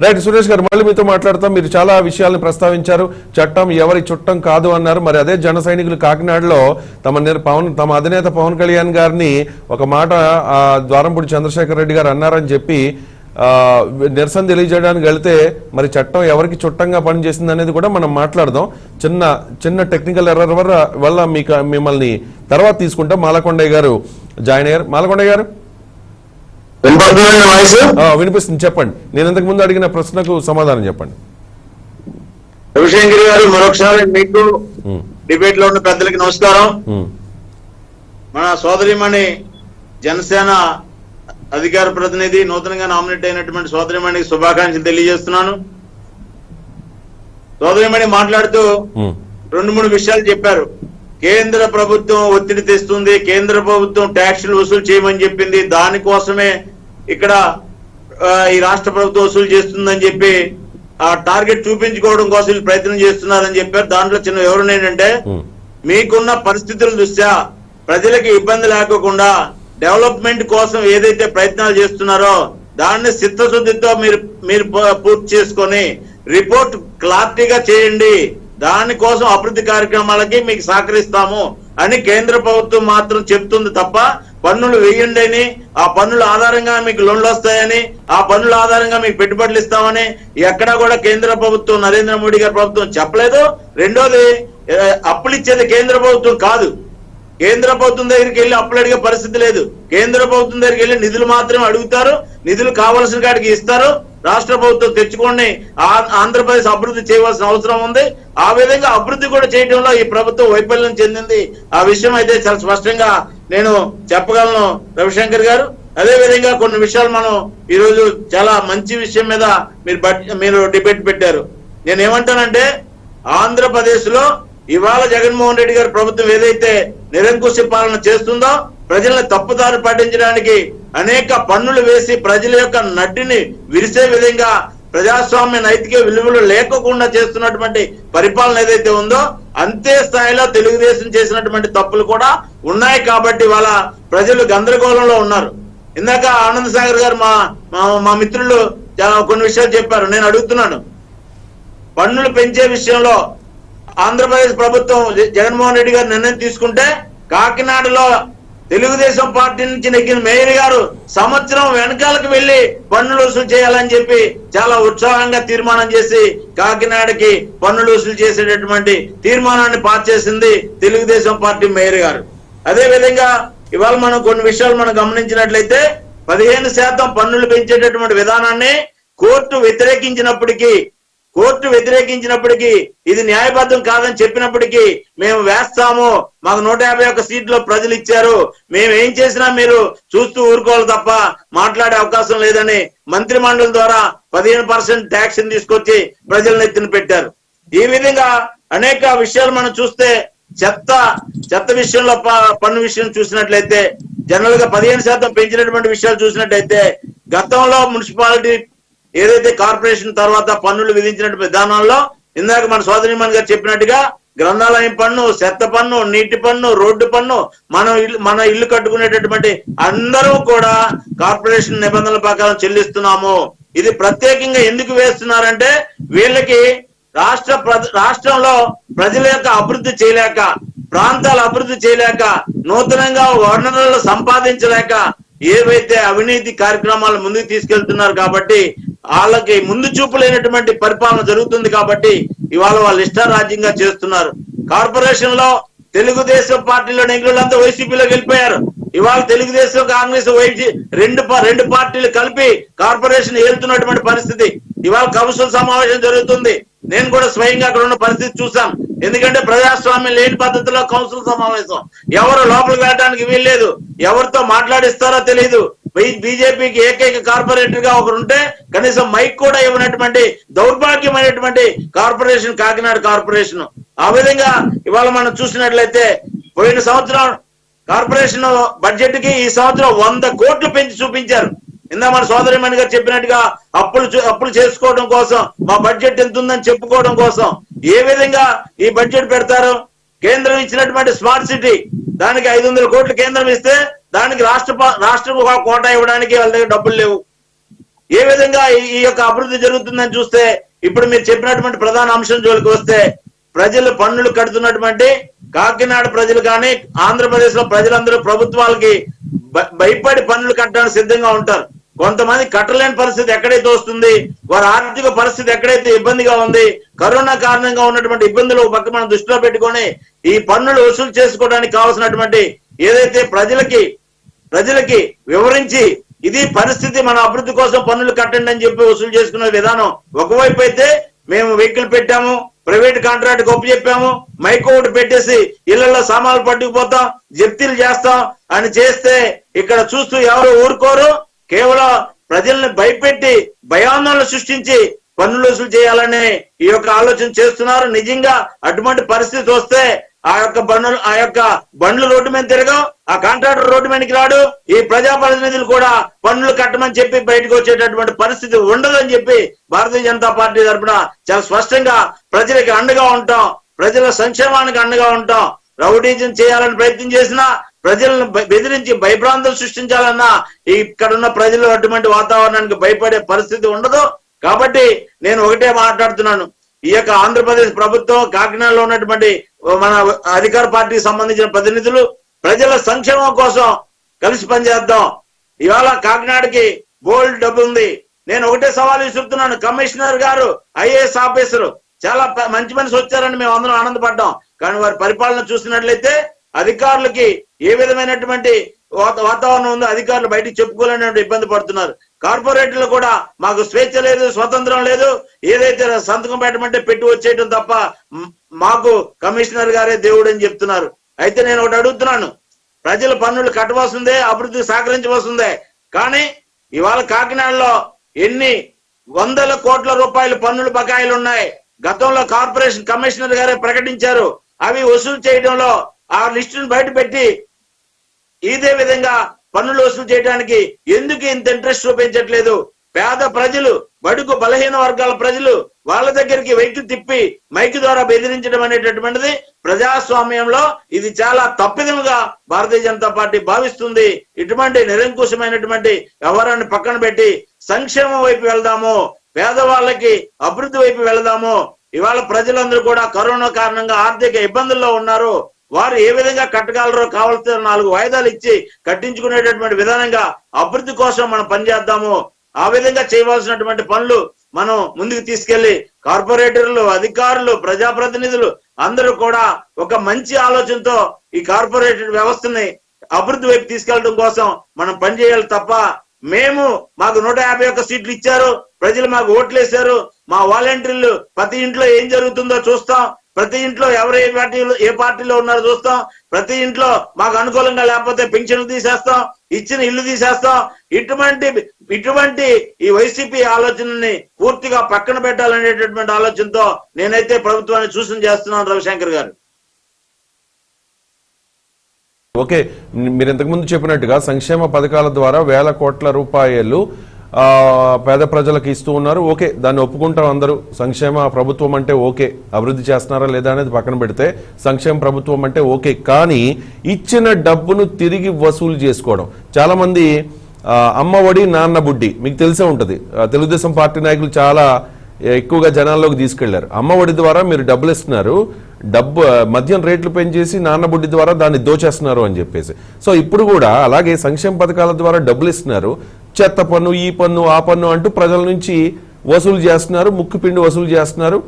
రైట్. సురేష్ గారు, మళ్ళీ మీతో మాట్లాడతాం. మీరు చాలా విషయాలను ప్రస్తావించారు. చట్టం ఎవరి చుట్టం కాదు అన్నారు. మరి అదే జన సైనికులు కాకినాడలో తమ అధినేత పవన్ కళ్యాణ్ గారిని ఒక మాట ద్వారంపూడి చంద్రశేఖర్ రెడ్డి గారు అన్నారని చెప్పి నిరసన తెలియజేయడానికి వెళ్తే మరి చట్టం ఎవరికి చుట్టంగా పనిచేసింది అనేది కూడా మనం మాట్లాడదాం. చిన్న టెక్నికల్ ఎర్రర్ వల్ల మిమ్మల్ని తర్వాత తీసుకుంటాం. మాలకొండయ్య గారు జాయిన్ అయ్యారు. మాలకొండయ్య గారు వినిపిస్తుంది, చెప్పండి. నేను ఇంతకు ముందు అడిగిన ప్రశ్నకు సమాధానం చెప్పండి. రవిశంకర్ గారు, మరొకసారి మీకు డిబేట్ లో ఉన్న పెద్దలకి నమస్కారం. మన సోదరిమణి జనసేన అధికార ప్రతినిధి, నూతనంగా నామినేట్ అయినటువంటి సోదరిమణికి శుభాకాంక్షలు తెలియజేస్తున్నాను. సోదరిమణి మాట్లాడుతూ 2-3 విషయాలు చెప్పారు. కేంద్ర ప్రభుత్వం ఒత్తిడి తెస్తుంది, కేంద్ర ప్రభుత్వం ట్యాక్సులు వసూలు చేయమని చెప్పింది, దానికోసమే ఇక్కడ ఈ రాష్ట్ర ప్రభుత్వం వసూలు చేస్తుందని చెప్పి ఆ టార్గెట్ చూపించుకోవడం కోసం ప్రయత్నం చేస్తున్నారని చెప్పారు. దాంట్లో చిన్న వివరణ ఏంటంటే, మీకున్న పరిస్థితుల దృష్ట్యా ప్రజలకు ఇబ్బంది లేకోకుండా డెవలప్మెంట్ కోసం ఏదైతే ప్రయత్నాలు చేస్తున్నారో దాన్ని చిత్తశుద్ధితో మీరు పూర్తి చేసుకొని రిపోర్ట్ క్లారిటీగా చేయండి, దానికోసం అభివృద్ధి కార్యక్రమాలకి మీకు సహకరిస్తాము అని కేంద్ర ప్రభుత్వం మాత్రం చెప్తుంది తప్ప పన్నులు వేయండి అని, ఆ పన్నుల ఆధారంగా మీకు లోన్లు వస్తాయని, ఆ పన్నుల ఆధారంగా మీకు పెట్టుబడులు ఇస్తామని ఎక్కడా కూడా కేంద్ర ప్రభుత్వం, నరేంద్ర మోడీ గారి ప్రభుత్వం చెప్పలేదు. రెండోది, అప్పులు ఇచ్చేది కేంద్ర ప్రభుత్వం కాదు. కేంద్ర ప్రభుత్వం దగ్గరికి వెళ్ళి అప్పులు అడిగే పరిస్థితి లేదు. కేంద్ర ప్రభుత్వం దగ్గరికి వెళ్ళి నిధులు మాత్రమే అడుగుతారు, నిధులు కావాల్సిన కాడికి ఇస్తారు. రాష్ట్ర ప్రభుత్వం తెచ్చుకొని ఆంధ్రప్రదేశ్ అభివృద్ధి చేయవలసిన అవసరం ఉంది. ఆ విధంగా అభివృద్ధి కూడా చేయడంలో ఈ ప్రభుత్వం వైఫల్యం చెందింది. ఆ విషయం అయితే చాలా స్పష్టంగా నేను చెప్పగలను రవిశంకర్ గారు. అదే విధంగా కొన్ని విషయాలు మనం ఈరోజు చాలా మంచి విషయం మీద మీరు డిబేట్ పెట్టారు. నేను ఏమంటానంటే ఆంధ్రప్రదేశ్ లో ఇవాళ జగన్మోహన్ రెడ్డి గారి ప్రభుత్వం ఏదైతే నిరంకుశ పాలన చేస్తుందో ప్రజల్ని తప్పుదారి పట్టించడానికి అనేక పన్నులు వేసి ప్రజల యొక్క నడ్డిని విరిసే విధంగా ప్రజాస్వామ్య నైతిక విలువలు లేకుండా చేస్తున్నటువంటి పరిపాలన ఏదైతే ఉందో అంతే స్థాయిలో తెలుగుదేశం చేసినటువంటి తప్పులు కూడా ఉన్నాయి. కాబట్టి వాళ్ళ ప్రజలు గందరగోళంలో ఉన్నారు. ఇందాక ఆనంద్ సాగర్ గారు మా మిత్రులు కొన్ని విషయాలు చెప్పారు. నేను అడుగుతున్నాను, పన్నులు పెంచే విషయంలో ఆంధ్రప్రదేశ్ ప్రభుత్వం జగన్మోహన్ రెడ్డి గారు నిర్ణయం తీసుకుంటే కాకినాడలో తెలుగుదేశం పార్టీ నుంచి నెగ్గిన మేయర్ గారు సంవత్సరం వెనకాలకు వెళ్లి పన్నులు వసూలు చేయాలని చెప్పి చాలా ఉత్సాహంగా తీర్మానం చేసి కాకినాడకి పన్నులు వసూలు చేసేటటువంటి తీర్మానాన్ని పాస్ చేసింది తెలుగుదేశం పార్టీ మేయర్ గారు. అదే విధంగా ఇవాళ మనం కొన్ని విషయాలు మనం గమనించినట్లయితే 15% పన్నులు పెంచేటటువంటి విధానాన్ని కోర్టు వ్యతిరేకించినప్పటికీ ఇది న్యాయబద్ధం కాదని చెప్పినప్పటికీ మేము వేస్తాము, మాకు 151 సీట్లు ప్రజలు ఇచ్చారు, మేము ఏం చేసినా మీరు చూస్తూ ఊరుకోవాలి తప్ప మాట్లాడే అవకాశం లేదని మంత్రి మండలి ద్వారా 15% ట్యాక్స్ తీసుకొచ్చి ప్రజలను ఎత్తున పెట్టారు. ఈ విధంగా అనేక విషయాలు మనం చూస్తే చెత్త విషయంలో పన్ను విషయం చూసినట్లయితే జనరల్ గా 15% పెంచినటువంటి విషయాలు చూసినట్లయితే గతంలో మున్సిపాలిటీ ఏదైతే కార్పొరేషన్ తర్వాత పన్నులు విధించిన విధానంలో ఇందాక మన సోదరిమణి గారు చెప్పినట్టుగా గ్రంథాలయం పన్ను, చెత్త పన్ను, నీటి పన్ను, రోడ్డు పన్ను, మన ఇల్లు కట్టుకునేటటువంటి అందరూ కూడా కార్పొరేషన్ నిబంధనల ప్రకారం చెల్లిస్తున్నాము. ఇది ప్రత్యేకంగా ఎందుకు వేస్తున్నారంటే వీళ్ళకి రాష్ట్రంలో ప్రజల యొక్క అభివృద్ధి చేయలేక, ప్రాంతాల అభివృద్ధి చేయలేక, నూతనంగా వనరులు సంపాదించలేక ఏవైతే అవినీతి కార్యక్రమాలు ముందుకు తీసుకెళ్తున్నారు కాబట్టి వాళ్ళకి ముందు చూపు లేనటువంటి పరిపాలన జరుగుతుంది. కాబట్టి ఇవాళ వాళ్ళు ఇష్టారాజ్యంగా చేస్తున్నారు. కార్పొరేషన్ లో తెలుగుదేశం పార్టీలో నెగ్గులంతా వైసీపీలోకి వెళ్ళిపోయారు. ఇవాళ తెలుగుదేశం కాంగ్రెస్ రెండు పార్టీలు కలిపి కార్పొరేషన్ ఏలుతున్నటువంటి పరిస్థితి. ఇవాళ కౌన్సిల్ సమావేశం జరుగుతుంది. నేను కూడా స్వయంగా అక్కడ ఉన్న పరిస్థితి చూసాను. ఎందుకంటే ప్రజాస్వామ్యం లేని పద్ధతిలో కౌన్సిల్ సమావేశం, ఎవరు లోపలికి వెళ్ళడానికి వీల్లేదు, ఎవరితో మాట్లాడిస్తారో తెలియదు. బీజేపీకి ఏకైక కార్పొరేటర్ గా ఒకరు ఉంటే కనీసం మైక్ కూడా ఇవ్వనటువంటి దౌర్భాగ్యమైనటువంటి కార్పొరేషన్ కాకినాడ కార్పొరేషన్. ఆ విధంగా ఇవాళ మనం చూసినట్లయితే పోయిన సంవత్సరం కార్పొరేషన్ బడ్జెట్ కి ఈ సంవత్సరం 100 కోట్లు పెంచి చూపించారు. ఇందా మన సోదరిమణి గారు చెప్పినట్టుగా అప్పులు చేసుకోవడం కోసం మా బడ్జెట్ ఎంత ఉందని చెప్పుకోవడం కోసం ఏ విధంగా ఈ బడ్జెట్ పెడతారు? కేంద్రం ఇచ్చినటువంటి స్మార్ట్ సిటీ దానికి 500 కోట్లు కేంద్రం ఇస్తే దానికి రాష్ట్రం ఒక కోటా ఇవ్వడానికి వాళ్ళ దగ్గర డబ్బులు లేవు. ఏ విధంగా ఈ యొక్క అభివృద్ధి జరుగుతుందని చూస్తే ఇప్పుడు మీరు చెప్పినటువంటి ప్రధాన అంశం జోలికి వస్తే ప్రజలు పన్నులు కడుతున్నటువంటి కాకినాడ ప్రజలు కానీ ఆంధ్రప్రదేశ్ లో ప్రజలందరూ ప్రభుత్వాలకి భయపడి పన్నులు కట్టడానికి సిద్ధంగా ఉంటారు. కొంతమంది కట్టలేని పరిస్థితి ఎక్కడైతే వస్తుంది, వారి ఆర్థిక పరిస్థితి ఎక్కడైతే ఇబ్బందిగా ఉంది, కరోనా కారణంగా ఉన్నటువంటి ఇబ్బందులు పక్క మనం దృష్టిలో పెట్టుకొని ఈ పన్నులు వసూలు చేసుకోవడానికి కావాల్సినటువంటి ఏదైతే ప్రజలకి వివరించి ఇది పరిస్థితి, మన అభివృద్ధి కోసం పన్నులు కట్టండి అని చెప్పి వసూలు చేసుకునే విధానం ఒకవైపు అయితే మేము వెహికల్ పెట్టాము, ప్రైవేట్ కాంట్రాక్ట్ గొప్ప చెప్పాము, మైక్ ఒకటి పెట్టేసి ఇళ్లలో సామాన్లు పట్టుకుపోతాం, జప్తీలు చేస్తాం అని చేస్తే ఇక్కడ చూస్తూ ఎవరు ఊరుకోరు. కేవలం ప్రజల్ని భయపెట్టి భయాందోళన సృష్టించి పన్నులు వసూలు చేయాలని ఈ యొక్క ఆలోచన చేస్తున్నారు. నిజంగా అటువంటి పరిస్థితి వస్తే ఆ యొక్క బండ్లు రోడ్డు మీద తిరగం, ఆ కాంట్రాక్టర్ రోడ్డు మీదకి రాడు, ఈ ప్రజాప్రతినిధులు కూడా పన్నులు కట్టమని చెప్పి బయటకు వచ్చేటటువంటి పరిస్థితి ఉండదని చెప్పి భారతీయ జనతా పార్టీ తరఫున చాలా స్పష్టంగా ప్రజలకి అండగా ఉంటాం, ప్రజల సంక్షేమానికి అండగా ఉంటాం. రౌడీజం చేయాలని ప్రయత్నం చేసినా, ప్రజలను బెదిరించి భయభ్రాంతులు సృష్టించాలన్నా ఇక్కడ ఉన్న ప్రజలు అటువంటి వాతావరణానికి భయపడే పరిస్థితి ఉండదు. కాబట్టి నేను ఒకటే మాట్లాడుతున్నాను, ఈ యొక్క ఆంధ్రప్రదేశ్ ప్రభుత్వం కాకినాడలో ఉన్నటువంటి మన అధికార పార్టీకి సంబంధించిన ప్రతినిధులు ప్రజల సంక్షేమం కోసం కలిసి పనిచేద్దాం. ఇవాళ కాకినాడకి బోల్డ్ డబ్బు ఉంది. నేను ఒకటే సవాల్ విసురుతున్నాను, కమిషనర్ గారు ఐఏఎస్ ఆఫీసరు చాలా మంచి మనిషి వచ్చారని మేము అందరం ఆనందపడ్డాం. కానీ వారి పరిపాలన చూసినట్లయితే అధికారులకి ఏ విధమైనటువంటి వాతావరణం ఉందో అధికారులు బయటికి చెప్పుకోలేని ఇబ్బంది పడుతున్నారు. కార్పొరేటర్లు కూడా మాకు స్వేచ్ఛ లేదు, స్వతంత్రం లేదు, ఏదైతే సంతకం పెట్టమంటే పెట్టి వచ్చేయటం తప్ప మాకు కమిషనర్ గారే దేవుడు అని చెప్తున్నారు. అయితే నేను ఒకటి అడుగుతున్నాను, ప్రజల పన్నులు కట్టవలసిందే, అభివృద్ధికి సహకరించవలసిందే. కానీ ఇవాళ కాకినాడలో ఎన్ని వందల కోట్ల రూపాయల పన్నుల బకాయిలు ఉన్నాయి. గతంలో కార్పొరేషన్ కమిషనర్ గారే ప్రకటించారు. అవి వసూలు చేయడంలో ఆ లిస్టును బయట పెట్టి ఇదే విధంగా పన్నులు వసూలు చేయడానికి ఎందుకు ఇంత ఇంట్రెస్ట్ చూపించట్లేదు? పేద ప్రజలు, బడుగు బలహీన వర్గాల ప్రజలు వాళ్ళ దగ్గరికి వెక్కి తిప్పి మైకి ద్వారా బెదిరించడం అనేటటువంటిది ప్రజాస్వామ్యంలో ఇది చాలా తప్పిదముగా భారతీయ జనతా పార్టీ భావిస్తుంది. ఇటువంటి నిరంకుశమైనటువంటి వ్యవహారాన్ని పక్కన పెట్టి సంక్షేమం వైపు వెళ్దాము, పేదవాళ్ళకి అభివృద్ధి వైపు వెళదాము. ఇవాళ ప్రజలందరూ కూడా కరోనా కారణంగా ఆర్థిక ఇబ్బందుల్లో ఉన్నారు. వారు ఏ విధంగా కట్టగలరో కావాల్సిన 4 వాయిదాలు ఇచ్చి కట్టించుకునేటటువంటి విధానంగా అభివృద్ధి కోసం మనం పనిచేద్దాము. ఆ విధంగా చేయవలసినటువంటి పనులు మనం ముందుకు తీసుకెళ్లి కార్పొరేటర్లు, అధికారులు, ప్రజాప్రతినిధులు అందరూ కూడా ఒక మంచి ఆలోచనతో ఈ కార్పొరేటర్ వ్యవస్థని అభివృద్ధి వైపు తీసుకెళ్లడం కోసం మనం పనిచేయాలి తప్ప మాకు 151 సీట్లు ఇచ్చారు, ప్రజలు మాకు ఓట్లేశారు, మా వాలంటీర్లు ప్రతి ఇంట్లో ఏం జరుగుతుందో చూస్తాం, ప్రతి ఇంట్లో ఎవరు ఏ పార్టీలో ఉన్నారో చూస్తాం, ప్రతి ఇంట్లో మాకు అనుకూలంగా లేకపోతే పెన్షన్లు తీసేస్తాం, ఇచ్చిన ఇల్లు తీసేస్తాం. ఇటువంటి ఈ వైసీపీ ఆలోచనని పూర్తిగా పక్కన పెట్టాలనేటటువంటి ఆలోచనతో నేనైతే ప్రభుత్వాన్ని సూచన చేస్తున్నాను రవిశంకర్ గారు. ఓకే, మీరు ఇంతకుముందు చెప్పినట్టుగా సంక్షేమ పథకాల ద్వారా వేల కోట్ల రూపాయలు పేద ప్రజలకు ఇస్తూ ఉన్నారు. ఓకే, దాన్ని ఒప్పుకుంటాం అందరూ. సంక్షేమ ప్రభుత్వం అంటే ఓకే, అభివృద్ధి చేస్తున్నారా లేదా అనేది పక్కన పెడితే సంక్షేమ ప్రభుత్వం అంటే ఓకే. కానీ ఇచ్చిన డబ్బును తిరిగి వసూలు చేసుకోవడం, చాలా మంది అమ్మ ఒడి నాన్న బుడ్డి మీకు తెలిసే ఉంటుంది. తెలుగుదేశం పార్టీ నాయకులు చాలా ఎక్కువగా జనాల్లోకి తీసుకెళ్లారు. అమ్మ ఒడి ద్వారా మీరు డబ్బులు ఇస్తున్నారు, మద్యం రేట్లు పెంచేసి నాన్న బుడ్డి ద్వారా దాన్ని దోచేస్తున్నారు అని చెప్పేసి. సో ఇప్పుడు కూడా అలాగే సంక్షేమ పథకాల ద్వారా డబ్బులు ఇస్తున్నారు, చెత్త పన్ను, ఈ పన్ను, ఆ పన్ను అంటూ ప్రజల నుంచి వసూలు చేస్తున్నారు, ముక్కు పిండి వసూలు చేస్తున్నారు.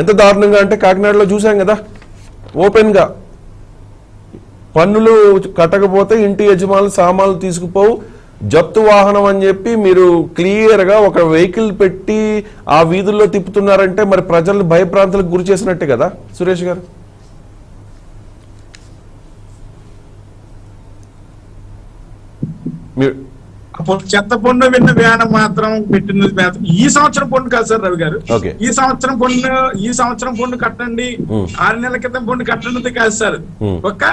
ఎంత దారుణంగా అంటే కాకినాడలో చూసాం కదా, ఓపెన్గా పన్నులు కట్టకపోతే ఇంటి యజమానులు సామాన్లు తీసుకుపోవు, జప్తు వాహనం అని చెప్పి మీరు క్లియర్గా ఒక వెహికల్ పెట్టి ఆ వీధుల్లో తిప్పుతున్నారంటే మరి ప్రజలు భయభ్రాంతులకు గురి చేసినట్టే కదా సురేష్ గారు. చెత్త పన్ను విన్న వ్యానం మాత్రం పెట్టినది మాత్రం ఈ సంవత్సరం పన్ను కాదు సార్ రవి గారు. ఈ సంవత్సరం పన్ను కట్టండి, 6 నెలల క్రితం పన్ను కట్టండి కాదు సార్. ఒక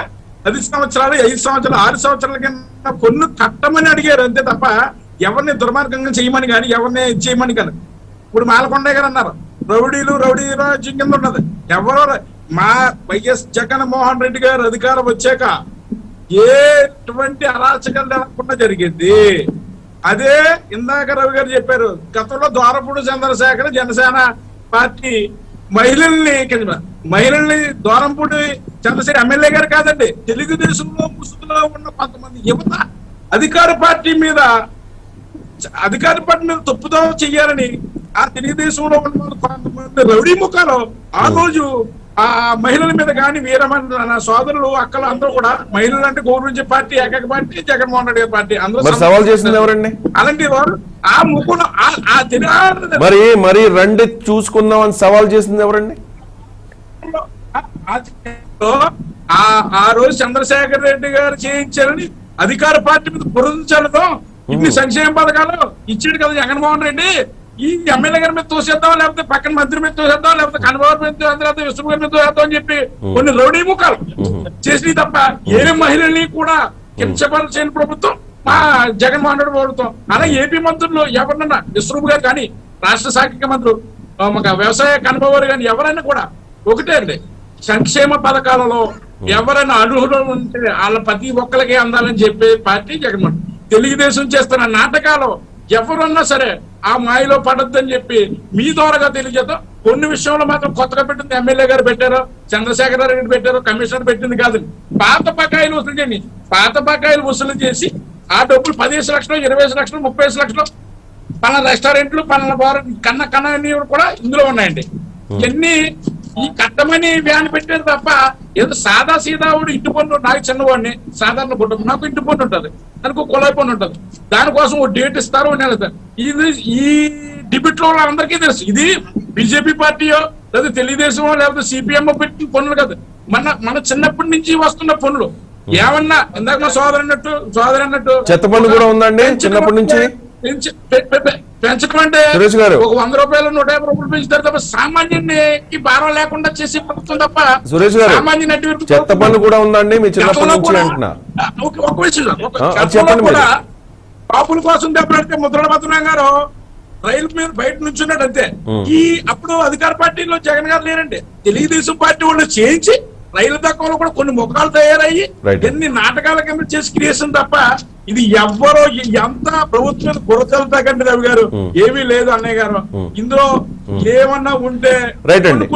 10 సంవత్సరాలు, 5 సంవత్సరాలు, 6 సంవత్సరాల కింద పన్ను కట్టమని అడిగారు అంతే తప్ప ఎవరిని దుర్మార్గంగా చేయమని కానీ ఎవరిని చేయమని కానీ. ఇప్పుడు మాలకొండ గారు అన్నారు రౌడీ రాజ్యం కింద ఉన్నది. ఎవరో మా వైఎస్ జగన్మోహన్ రెడ్డి గారు అధికారం వచ్చాక ఎటువంటి అరాచకాలు లేకుండా జరిగింది. అదే ఇందాక రవి గారు చెప్పారు, గతంలో ద్వారపూడి చంద్రశేఖర్ జనసేన పార్టీ మహిళల్ని ద్వారంపూడి చంద్రశేఖర్ ఎమ్మెల్యే గారు కాదండి, తెలుగుదేశంలో ముసుగులో ఉన్న కొంతమంది యువత అధికార పార్టీ మీద తప్పుదో చెయ్యాలని ఆ తెలుగుదేశంలో ఉన్న కొంతమంది రౌడీ ముఖాలు ఆ రోజు ఆ మహిళల మీద కానీ వీరమణ సోదరులు అక్కలు అందరూ కూడా మహిళలు అంటే గౌరవించే పార్టీ ఏకైక పార్టీ జగన్మోహన్ రెడ్డి గారి పార్టీ. అందరూ సవాల్ చేసింది ఎవరండి? అలాంటి వారు ఆ ముఖం మరి రండి చూసుకుందాం అని సవాల్ చేసింది ఎవరండి? ఆ రోజు చంద్రశేఖర్ రెడ్డి గారు చేయించారని అధికార పార్టీ మీద పురుంచడంతో ఇన్ని సంక్షేమ పథకాలు ఇచ్చాడు కదా జగన్మోహన్ రెడ్డి, ఈ ఎమ్మెల్యే గారి మీద తోసేద్దాం, లేకపోతే పక్కన మంత్రి మీద తోసేద్దాం, లేకపోతే కనబాబు మీద తోసేద్దాం, లేకపోతే విష్ణు గారి మీద తోసేద్దాం అని చెప్పి కొన్ని రౌడీ ముఖాలు చేసి తప్ప ఏ మహిళల్ని కూడా కించపరిచిన ప్రభుత్వం మా జగన్మోహన్ రెడ్డి ప్రభుత్వం. అలా ఏపీ మంత్రులు ఎవరినన్నా విష్ణు గారు కానీ, రాష్ట్ర శాఖ మంత్రులు వ్యవసాయ కనబాబు గారు కానీ ఎవరైనా కూడా ఒకటే అండి, సంక్షేమ పథకాలలో ఎవరైనా అర్హులు ఉంటే వాళ్ళ ప్రతి ఒక్కరికి అందాలని చెప్పే పార్టీ జగన్మోహన్. తెలుగుదేశం చేస్తున్న నాటకాలు ఎవరున్నా సరే ఆ మాయలో పడొద్దని చెప్పి మీ ద్వారాగా తెలియజేద్దాం. కొన్ని విషయంలో మాత్రం కొత్తగా పెట్టింది ఎమ్మెల్యే గారు పెట్టారు, చంద్రశేఖర రెడ్డి పెట్టారు, కమిషనర్ పెట్టింది కాదు. పాత బకాయిలు వసూలు చేయండి, పాత బకాయిలు వసూలు చేసి ఆ డబ్బులు 15 లక్షలు, 20 లక్షలు, 30 లక్షలు పలానా రెస్టారెంట్లు, పలానా బార్ కన్నా కూడా ఇందులో ఉన్నాయండి. ఇవన్నీ ఈ కట్టమని వ్యాన్ పెట్టారు తప్ప ఏదో సాదా సీదావుడు ఇంటి పన్ను. నాకు చిన్నవాడిని, సాధారణ కుటుంబం, నాకు ఇంటి పన్ను ఉంటుంది, దానికి కుళాయి పన్ను ఉంటుంది, దానికోసం ఓ డేట్ ఇస్తారు, ఓ నెల. ఇది ఈ డిబిట్ లో అందరికీ తెలుసు. ఇది బీజేపీ పార్టీయో లేదా తెలుగుదేశమో లేకపోతే సిపిఎం పెట్టిన పన్నులు కాదు, మన చిన్నప్పటి నుంచి వస్తున్న పన్నులు. ఏమన్నా ఇందాక మా సోదరు అన్నట్టు చెత్త పన్ను కూడా ఉందండి చిన్నప్పటి నుంచి? పెంచడం అంటే సురేష్ గారు, ఒక 100 రూపాయలు 150 రూపాయలు పెంచుతారు తప్ప సామాన్యుడికి భారం లేకుండా చేసే ప్రభుత్వం తప్ప సురేష్ గారు, చెత్త పన్ను కూడా ఉందండి మీ చిన్నప్పటి నుంచి అంటున్నా? ఒక విషయం చెప్పండి కూడా కాపుల కోసం దెబ్బలాడితే ముద్రల పద్మనాభం గారు రైలు మీద బయట నుంచున్నాడు అంతే. ఈ అప్పుడు అధికార పార్టీలో జగన్ గారు లేరండి, తెలుగుదేశం పార్టీ వాళ్ళు చేయించి రైలు తక్కువలో కూడా కొన్ని ముఖాలు తయారయ్యి ఎన్ని నాటకాల కింద చేసి క్రియేషన్ తప్ప ఇది ఎవ్వరో ఎంత ప్రభుత్వం గురతలతో కండి రవి గారు ఏమీ లేదు అన్నయ్య గారు. ఇందులో ఏమన్నా ఉంటే రైట్ అండి,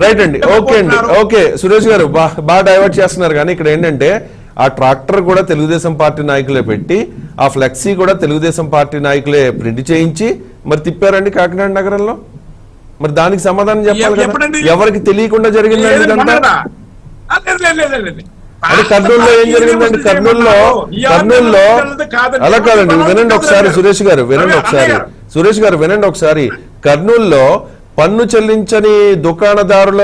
రైట్ అండి, ఓకే అండి, ఓకే. సురేష్ గారు బాగా డైవర్ట్ చేస్తున్నారు కానీ ఇక్కడ ఏంటంటే ఆ ట్రాక్టర్ కూడా తెలుగుదేశం పార్టీ నాయకులే పెట్టి ఆ ఫ్లెక్సీ కూడా తెలుగుదేశం పార్టీ నాయకులే ప్రింట్ చేయించి మరి తిప్పారండి కాకినాడ నగరంలో. మరి దానికి సమాధానం చెప్పాలి కదా, ఎవరికి తెలియకుండా జరిగిందండి ఇదంతా? అది కర్నూలులో ఏం జరిగిందండి? కర్నూలులో అలా కాదండి, వినండి ఒకసారి సురేష్ గారు, వినండి ఒకసారి సురేష్ గారు, వినండి ఒకసారి. కర్నూలులో పన్ను చెల్లించని దుకాణదారుల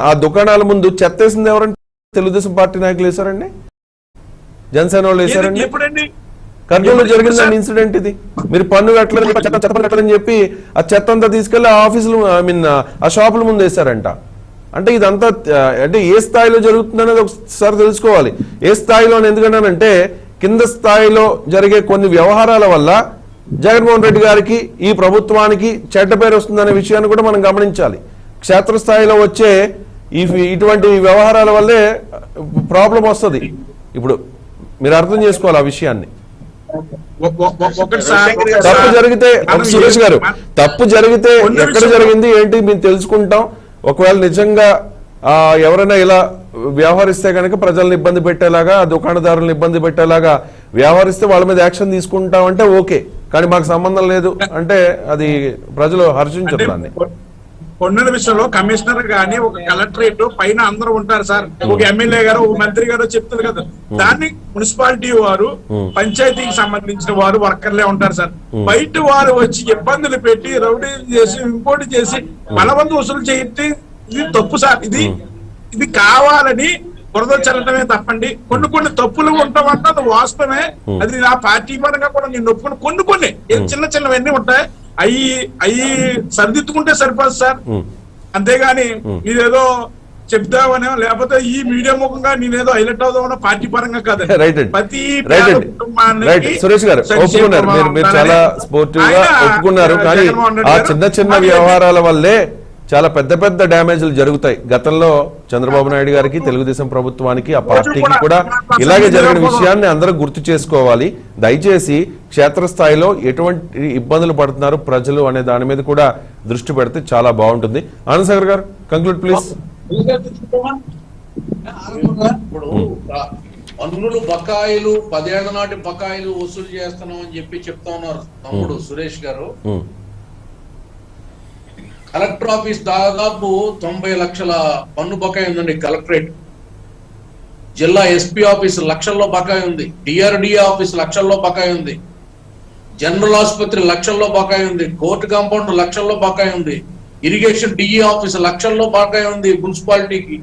ఆ దుకాణాల ముందు చెత్తేసింది ఎవరంటే తెలుగుదేశం పార్టీ నాయకులు వేశారండి, జనసేన వాళ్ళు వేశారండి. కర్నూలులో జరిగిందండి ఇన్సిడెంట్ ఇది. మీరు పన్ను కట్టలేదు, చెత్త కట్టలేదని చెప్పి ఆ చెత్త అంతా తీసుకెళ్లి ఆ ఆఫీసులు ఆ షాపుల ముందు వేశారంట. అంటే ఇదంతా అంటే ఏ స్థాయిలో జరుగుతుంది అనేది ఒకసారి తెలుసుకోవాలి. ఏ స్థాయిలో ఎందుకన్నానంటే కింద స్థాయిలో జరిగే కొన్ని వ్యవహారాల వల్ల జగన్మోహన్ రెడ్డి గారికి ఈ ప్రభుత్వానికి చెడ్డ పేరు వస్తుందనే విషయాన్ని కూడా మనం గమనించాలి. క్షేత్రస్థాయిలో వచ్చే ఇటువంటి వ్యవహారాల వల్లే ప్రాబ్లం వస్తుంది. ఇప్పుడు మీరు అర్థం చేసుకోవాలి ఆ విషయాన్ని. తప్పు జరిగితే సురేష్ గారు, తప్పు జరిగితే ఎక్కడ జరిగింది ఏంటి మేము తెలుసుకుంటాం. ఒకవేళ నిజంగా ఎవరైనా ఇలా వ్యవహరిస్తే కనుక ప్రజలను ఇబ్బంది పెట్టేలాగా, దుకాణదారులను ఇబ్బంది పెట్టేలాగా వ్యవహరిస్తే వాళ్ళ మీద యాక్షన్ తీసుకుంటామంటే ఓకే, కానీ మాకు సంబంధం లేదు అంటే అది ప్రజలు హర్షించరు దాన్ని. పన్నుల విషయంలో కమిషనర్ గాని ఒక కలెక్టరేట్ పైన అందరూ ఉంటారు సార్, ఒక ఎమ్మెల్యే గారు ఒక మంత్రి గారు చెప్తారు కదా, దాన్ని మున్సిపాలిటీ వారు పంచాయతీకి సంబంధించిన వారు వర్కర్లే ఉంటారు సార్. బయట వారు వచ్చి ఇబ్బందులు పెట్టి రౌడీ చేసి ఇంకోటి చేసి బలవంతు వసూలు చేయడం ఇది తప్పు సార్. ఇది కావాలని బురద చల్లటమే తప్పండి. కొన్ని తప్పులు ఉంటామంటే అది వాస్తవమే, అది నా పార్టీ పరంగా కూడా నేను ఒప్పుకుని కొన్ని చిన్న చిన్నవన్నీ ఉంటాయి, అవి సరిదిద్దుకుంటే సరిపోదు సార్. అంతేగాని మీరేదో చెప్తామనో లేకపోతే ఈ మీడియా ముఖంగా నేనేదో హైలైట్ అవుదామనో పార్టీ పరంగా కాదు. ప్రతి సురేష్ గారు ఒప్పుకున్నారు, మీరు చాలా స్పోర్టివ్ గా ఒప్పుకున్నారు. కానీ ఆ చిన్న వ్యవహారాల వల్లే చాలా పెద్ద డ్యామేజ్లు జరుగుతాయి. గతంలో చంద్రబాబు నాయుడు గారికి, తెలుగుదేశం ప్రభుత్వానికి, ఆ పార్టీకి కూడా ఇలాగే జరిగిన విషయాన్ని అందరూ గుర్తు చేసుకోవాలి. దయచేసి క్షేత్రస్థాయిలో ఎటువంటి ఇబ్బందులు పడుతున్నారు ప్రజలు అనే దాని మీద కూడా దృష్టి పెడితే చాలా బాగుంటుంది. ఆనంద్ గారు కంక్లూడ్ ప్లీజ్. ఇప్పుడు పన్నులు బకాయిలు 10 ఏళ్ల నాటి బకాయిలు వసూలు చేస్తున్నాం అని చెప్పి చెప్తా ఉన్నారు తమ్ముడు సురేష్ గారు. కలెక్టర్ ఆఫీస్ దాదాపు 90 లక్షల పన్ను బకాయి ఉందండి. కలెక్టరేట్, జిల్లా ఎస్పీ ఆఫీస్ లక్షల్లో బకాయి ఉంది, డిఆర్డిఏ ఆఫీస్ లక్షల్లో బకాయి ఉంది, జనరల్ ఆసుపత్రి లక్షల్లో బకాయి ఉంది, కోర్టు కాంపౌండ్ లక్షల్లో బకాయి ఉంది, ఇరిగేషన్ డిఈ ఆఫీస్ లక్షల్లో బకాయి ఉంది, మున్సిపాలిటీకి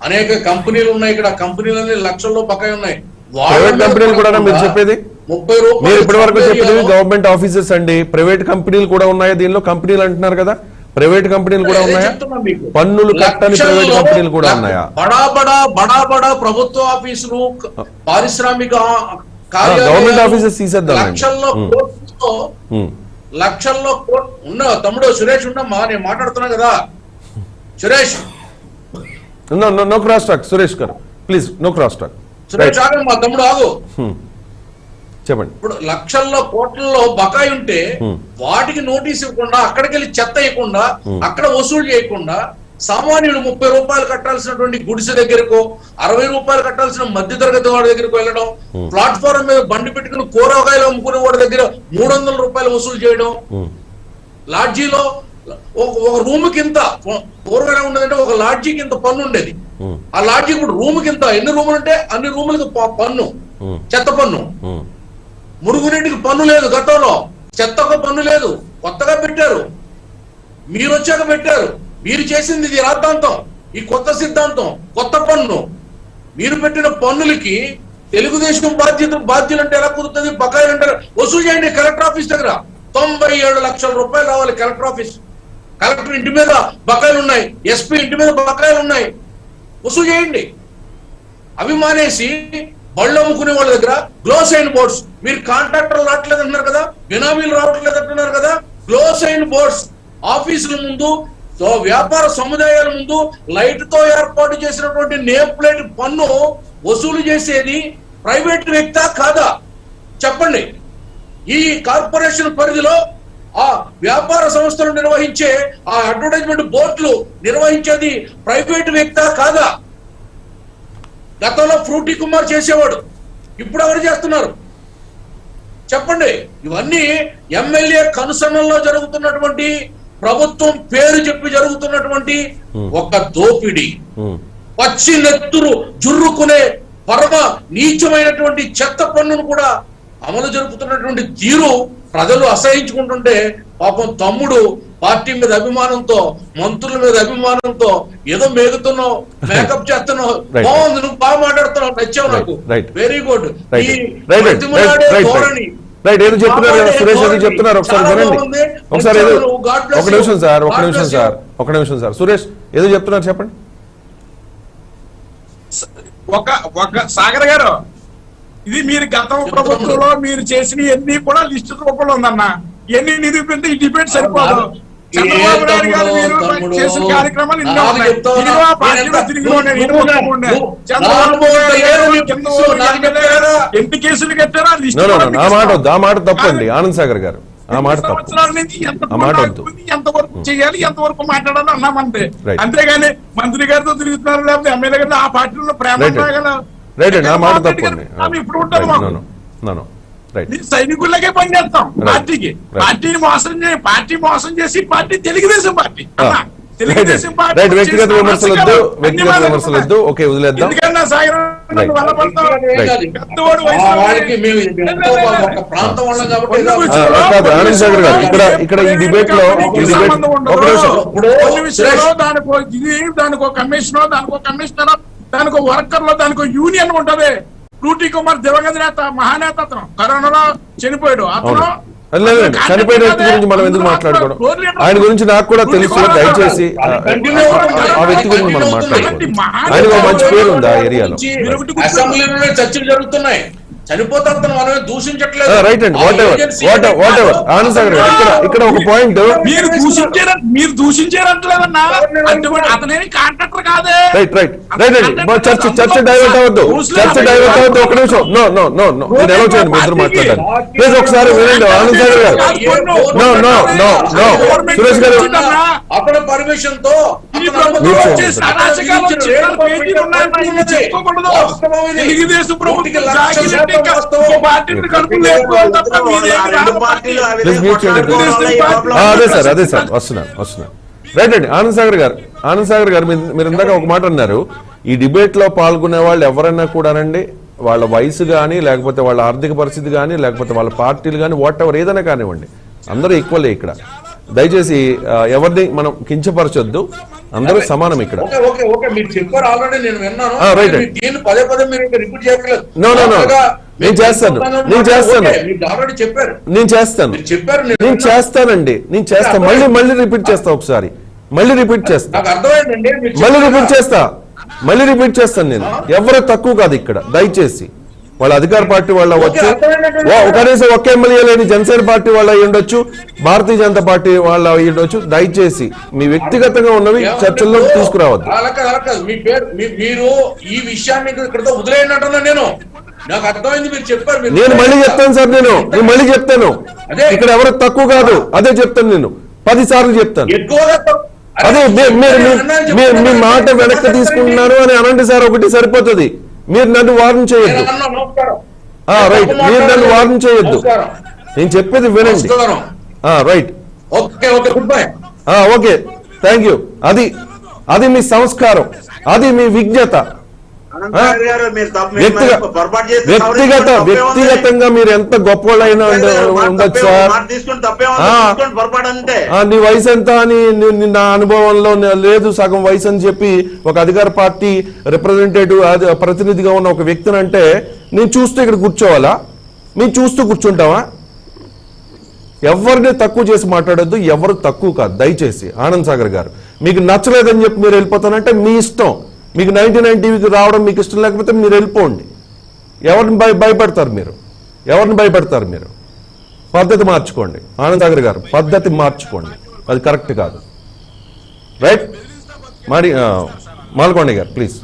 అనేక కంపెనీలు ఉన్నాయి. ఇక్కడ కంపెనీలన్నీ లక్షల్లో బకాయి ఉన్నాయి. కంపెనీలు కూడా మీరు చెప్పేది 30 రూపాయలు మీరు ఇప్పటి వరకు చెప్పేది గవర్నమెంట్ ఆఫీసెస్ అండి. ప్రైవేట్ కంపెనీలు కూడా ఉన్నాయి. దీనిలో కంపెనీలు అంటున్నారు కదా, ప్రైవేట్ కంపెనీలు కూడా ఉన్నాయా? పన్నులు కట్టని ప్రైవేట్ కంపెనీలు కూడా ఉన్నాయా? బడా ప్రభుత్వ ఆఫీసులు, పారిశ్రామిక గవర్నమెంట్ ఆఫీసెస్ తీసేద్దాం. లక్షల్లో ఉన్న తమ్ముడు సురేష్ ఉండమ్మా, నేను మాట్లాడుతున్నా కదా Suresh. No cross talk Suresh garu please, no cross talk. Suresh ఆగమ్మా తమ్ముడు ఆగు, చెప్పండి. ఇప్పుడు లక్షల్లో కోట్లలో బకాయి ఉంటే వాటికి నోటీస్ ఇవ్వకుండా, అక్కడికి వెళ్ళి చెత్త ఇవ్వకుండా, అక్కడ వసూలు చేయకుండా, సామాన్యుడు 30 రూపాయలు కట్టాల్సినటువంటి గుడిసె దగ్గరకు, 60 రూపాయలు కట్టాల్సిన మధ్య తరగతి వాడి దగ్గరకు వెళ్ళడం, ప్లాట్ఫారం మీద బండి పెట్టుకుని కూరగాయలు అమ్ముకునే వాడి దగ్గర 300 రూపాయలు వసూలు చేయడం, లాడ్జీలో ఒక రూమ్ కింద పూర్వం ఉండదంటే ఒక లాడ్జీ కింద పన్ను ఉండేది. ఆ లాడ్జీ ఇప్పుడు రూమ్ కింద ఎన్ని రూములు ఉంటే అన్ని రూములకు పన్ను, చెత్త పన్ను. మురుగునీటికి పన్ను లేదు, గతంలో చెత్తకు పన్ను లేదు, కొత్తగా పెట్టారు, మీరు వచ్చాక పెట్టారు. మీరు చేసింది ఇది రాద్ధాంతం, ఈ కొత్త సిద్ధాంతం, కొత్త పన్ను. మీరు పెట్టిన పన్నులకి తెలుగుదేశం బాధ్యులు అంటే ఎలా కుదురుతుంది? బకాయిలు అంటారు. వసూలు చేయండి కలెక్టర్ ఆఫీస్ దగ్గర. 97 లక్షల రూపాయలు రావాలి కలెక్టర్ ఆఫీస్. కలెక్టర్ ఇంటి మీద బకాయిలు ఉన్నాయి, ఎస్పీ ఇంటి మీద బకాయిలు ఉన్నాయి, వసూలు చేయండి. అవి మానేసి బళ్ళు అమ్ముకునే వాళ్ళ దగ్గర గ్లోస్ అయిన బోర్డ్స్, మీరు కాంట్రాక్టర్లు రావట్లేదు అంటున్నారు కదా, బినామీలు రావట్లేదు అంటున్నారు కదా, గ్లోస్ అయిన బోర్డ్స్ ఆఫీసుల ముందు, వ్యాపార సముదాయాల ముందు లైట్ తో ఏర్పాటు చేసినటువంటి నేమ్ ప్లేట్ పన్ను వసూలు చేసేది ప్రైవేట్ వ్యక్తా కాదా చెప్పండి. ఈ కార్పొరేషన్ పరిధిలో ఆ వ్యాపార సంస్థలు నిర్వహించే ఆ అడ్వర్టైజ్మెంట్ బోర్డులు నిర్వహించేది ప్రైవేట్ వ్యక్తా కాదా? గతంలో ఫ్రూటీ కుమార్ చేసేవాడు, ఇప్పుడు ఎవరు చేస్తున్నారు చెప్పండి. ఇవన్నీ ఎమ్మెల్యే కనుసన్నల్లో జరుగుతున్నటువంటి, ప్రభుత్వం పేరు చెప్పి జరుగుతున్నటువంటి ఒక దోపిడీ, పచ్చి నెత్తురు జుర్రుకునే పరమ నీచమైనటువంటి చెత్త పన్నును కూడా అమలు జరుపుతున్నటువంటి తీరు ప్రజలు అసహించుకుంటుంటే, పాపం తమ్ముడు పార్టీ మీద అభిమానంతో, మంత్రుల మీద అభిమానంతో ఏదో మేగుతున్నావు, మేకప్ చేస్తున్నావు, బాగుంది, నువ్వు బాగా మాట్లాడుతున్నావు, నచ్చావు నాకు, వెరీ గుడ్. రైట్, ఏదో చెప్తున్నారు కదా సురేష్, ఏదో చెప్తున్నారు, ఒకసారి వినండి. ఒకసారి ఒక నిమిషం సార్, సురేష్ ఏదో చెప్తున్నారు చెప్పండి. ఒక సాగర్ గారు, ఇది మీరు గత ప్రభుత్వంలో మీరు చేసిన ఎన్ని కూడా లిస్టు రూపంలో ఉందన్న, ఎన్ని నిరూపిస్తే ఈ డిబేట్ సరిపోదు. చంద్రబాబు నాయుడు గారు మీరు చేసిన కార్యక్రమాలు ఎన్నో ఉన్నాయి. ఎన్ని కేసులు కట్టారా ఆ మాట తప్పండి ఆనంద్ సాగర్ గారు, ఆ మాట సంవత్సరాల నుంచి ఎంతవరకు చేయాలి, ఎంతవరకు మాట్లాడాలి అన్నామంటే, అంతేగాని మంత్రి గారితో తిరుగుతున్నారు లేకపోతే ఎమ్మెల్యే గారితో ఆ పార్టీలో ప్రేమ రైట్ అండి, ఆ మాట తప్పండి. ఇప్పుడు ఉంటారు సైనికులకే పనిచేస్తాం. పార్టీకి పార్టీ మోసం చేసి పార్టీ తెలుగుదేశం పార్టీ వ్యక్తిగత విమర్శలు వద్దు, ఓకే వదిలేద్దాం. ఆనంద్ సాగర్ గారు, ఇక్కడ ఈ డిబేట్ లో దానికో కమిషనర్, దానికో వర్కర్లో, దానికో యూనియన్ ఉంటది. ఫ్రూటీ కుమార్ దివంగత నేత, మహానేత, అతను కరోనాలో చనిపోయాడు. అతను చనిపోయిన వ్యక్తి గురించి మనం ఎందుకు మాట్లాడుకోవడం? ఆయన గురించి నాకు కూడా తెలుసు, దయచేసి ఆ వ్యక్తి గురించి మనం మాట్లాడుకోవాలి. ఆయనకు మంచి పేరు ఉంది ఆ ఏరియాలో. అసెంబ్లీలో చర్చలు జరుగుతున్నాయి, చనిపోతే అతను మనమే దూషించట్లేదు. రైట్ అండి, వాట్ ఎవర్ ఆనంద్ సాగర్ గారు, ఇక్కడ ఒక పాయింట్ మీరు దూషించారంటలేదన్నా, అతనేమి కాంట్రాక్టర్ కాదే. రైట్ అండి, చర్చ డైవర్ట్ అవ్వద్దు. ఒక నిమిషం, నో నేను ఎలా చేయండి, మీ ఇద్దరు మాట్లాడాలి ప్లీజ్. ఒకసారి వినండి ఆనంద్ సాగర్ గారు. నో సురేష్ గారు, అతని పర్మిషన్ తో తెలుగుదేశం ప్రభుత్వం అదే సార్ వస్తున్నాను. రైట్ అండి, ఆనంద్ సాగర్ గారు మీరు ఇందాక ఒక మాట అన్నారు, ఈ డిబేట్ లో పాల్గొనే వాళ్ళు ఎవరైనా కూడానండి, వాళ్ళ వయసు కానీ, లేకపోతే వాళ్ళ ఆర్థిక పరిస్థితి కానీ, లేకపోతే వాళ్ళ పార్టీలు కానీ, వాట్ ఎవర్ ఏదైనా కానివ్వండి, అందరూ ఈక్వల్ ఇక్కడ. దయచేసి ఎవరిని మనం కించపరచొద్దు, అందరూ సమానం ఇక్కడ. మీరు చెప్పారు ఆల్రెడీ, నేను విన్నాను. పదే మీరు రిపీట్ చేయట్లేదు. నేను చేస్తానండి, మళ్ళీ రిపీట్ చేస్తా, ఒకసారి మళ్ళీ రిపీట్ చేస్తాను నేను. ఎవరు తక్కువ కాదు ఇక్కడ, దయచేసి వాళ్ళ అధికార పార్టీ వాళ్ళ వచ్చు, కనీసం ఒక్క ఎమ్మెల్యే లేని జనసేన పార్టీ వాళ్ళ ఉండొచ్చు, భారతీయ జనతా పార్టీ వాళ్ళ ఉండొచ్చు. దయచేసి మీ వ్యక్తిగతంగా ఉన్నవి చర్చల్లో తీసుకురావద్దు. మీరు ఈ విషయాన్ని ఇక్కడతో వదిలేయండి నేను. నాకు అర్థమైంది, మీరు చెప్పారు. నేను మళ్ళీ చెప్తాను సార్, నేను మళ్ళీ చెప్తాను, ఇక్కడ ఎవరు తక్కువ కాదు, అదే చెప్తాను, నేను 10 సార్లు చెప్తాను. అదే మీ మాట వెనక్కి తీసుకుంటున్నాను అని అనండి సార్, ఒకటి సరిపోతుంది. మీరు నన్ను వార్న్ చేయొద్దు. రైట్, మీరు నన్ను వార్న్ చేయొద్దు, నేను చెప్పేది వినండి. Right, okay, thank you. అది మీ సంస్కారం, అది మీ విజ్ఞత, అనంతరావు గారు, మీరు తప్పు- మీరు పొరపాటు చేస్తే వ్యక్తిగతంగా మీరు ఎంత గొప్పవాళ్ళైనా ఉండొచ్చు సార్. మాట తీసుకుని తప్పేమో పొరపాటు అంటే నీ వయసు ఎంత అని నా అనుభవంలో లేదు సగం వయసు అని చెప్పి ఒక అధికార పార్టీ రిప్రజెంటేటివ్ ప్రతినిధిగా ఉన్న ఒక వ్యక్తిని అంటే నేను చూస్తూ ఇక్కడ కూర్చోవాలా? మేము చూస్తూ కూర్చుంటావా? ఎవరిని తక్కువ చేసి మాట్లాడొద్దు, ఎవరు తక్కువ కాదు దయచేసి. ఆనంద్ సాగర్ గారు, మీకు నచ్చలేదని చెప్పి మీరు వెళ్ళిపోతానంటే మీ ఇష్టం. మీకు 99 టీవీకి రావడం మీకు ఇష్టం లేకపోతే మీరు వెళ్ళిపోండి. ఎవరిని భయపెడతారు మీరు? ఎవరిని భయపెడతారు మీరు? పద్ధతి మార్చుకోండి. ఆనంద్ సాగర్ గారు, పద్ధతి మార్చుకోండి, అది కరెక్ట్ కాదు. రైట్? మరి మాల్కొండ గారు ప్లీజ్,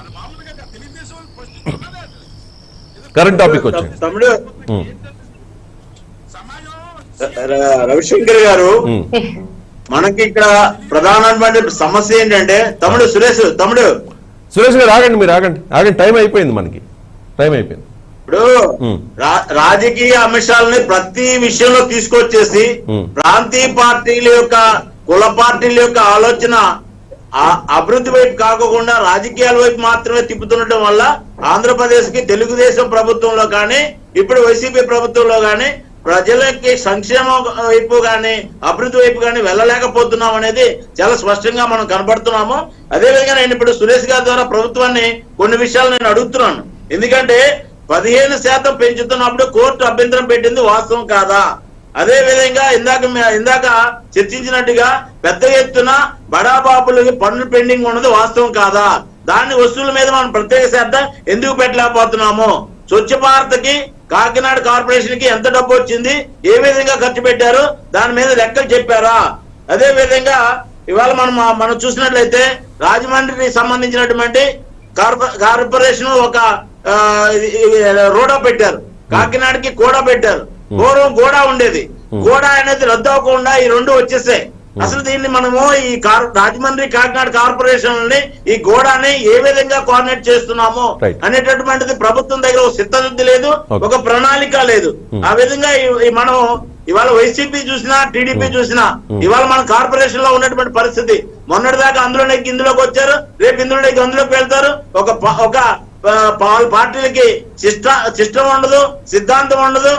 కరెంట్ టాపిక్ వచ్చండి. తమ్ముడు రవిశంకర్ గారు, మనకి ఇక్కడ ప్రధానమైన సమస్య ఏంటంటే తమ్ముడు సురేష్ గారు ఆగండి, మీరు ఆగండి, టైం అయిపోయింది, మనకి టైం అయిపోయింది. ఇప్పుడు రాజకీయ అంశాలని ప్రతి విషయంలో తీసుకొచ్చేసి ప్రాంతీయ పార్టీల యొక్క కుల పార్టీల యొక్క ఆలోచన అభివృద్ధి వైపు కాకుండా రాజకీయాల వైపు మాత్రమే తిప్పుతుండటం వల్ల ఆంధ్రప్రదేశ్ కి తెలుగుదేశం ప్రభుత్వంలో కానీ ఇప్పుడు వైసీపీ ప్రభుత్వంలో కానీ ప్రజలకి సంక్షేమం వైపు కానీ అభివృద్ధి వైపు కానీ వెళ్ళలేకపోతున్నాం అనేది చాలా స్పష్టంగా మనం కనబడుతున్నాము. అదేవిధంగా నేను ఇప్పుడు సురేష్ గారి ద్వారా ప్రభుత్వాన్ని కొన్ని విషయాలు నేను అడుగుతున్నాను. ఎందుకంటే 15% పెంచుతున్నప్పుడు కోర్టు అభ్యంతరం పెట్టింది వాస్తవం కాదా? అదే విధంగా ఇందాక చర్చించినట్టుగా పెద్ద ఎత్తున బడాబాబులకి పన్ను పెండింగ్ ఉన్నది వాస్తవం కాదా? దాని వసూలు మీద మనం ప్రత్యేక శ్రద్ధ ఎందుకు పెట్టలేకపోతున్నాము? స్వచ్ఛ భారత్ కి కాకినాడ కార్పొరేషన్ కి ఎంత డబ్బు వచ్చింది, ఏ విధంగా ఖర్చు పెట్టారు, దాని మీద లెక్కలు చెప్పారా? అదే విధంగా ఇవాళ మనం చూసినట్లయితే రాజమండ్రికి సంబంధించినటువంటి కార్పొరేషన్ ఒక రోడా పెట్టారు, కాకినాడకి కూడా పెట్టారు. పూర్వం గోడా ఉండేది, గోడా అనేది రద్దు అవ్వకుండా ఈ రెండు వచ్చేసాయి. అసలు దీన్ని మనము ఈ రాజమండ్రి కాకినాడ కార్పొరేషన్ ఈ గోడాని ఏ విధంగా కోఆర్డినేట్ చేస్తున్నాము అనేటటువంటిది ప్రభుత్వం దగ్గర ఒక చిత్తశుద్ధి లేదు, ఒక ప్రణాళిక లేదు. ఆ విధంగా మనం ఇవాళ వైసీపీ చూసినా టీడీపీ చూసినా ఇవాళ మన కార్పొరేషన్ లో ఉన్నటువంటి పరిస్థితి. మొన్నటిదాకా అందులోకి ఇందులోకి వచ్చారు, రేపు ఇందులోకి అందులోకి వెళ్తారు. ఒక పార్టీలకి సిస్టమ్ ఉండదు, సిద్ధాంతం ఉండదు,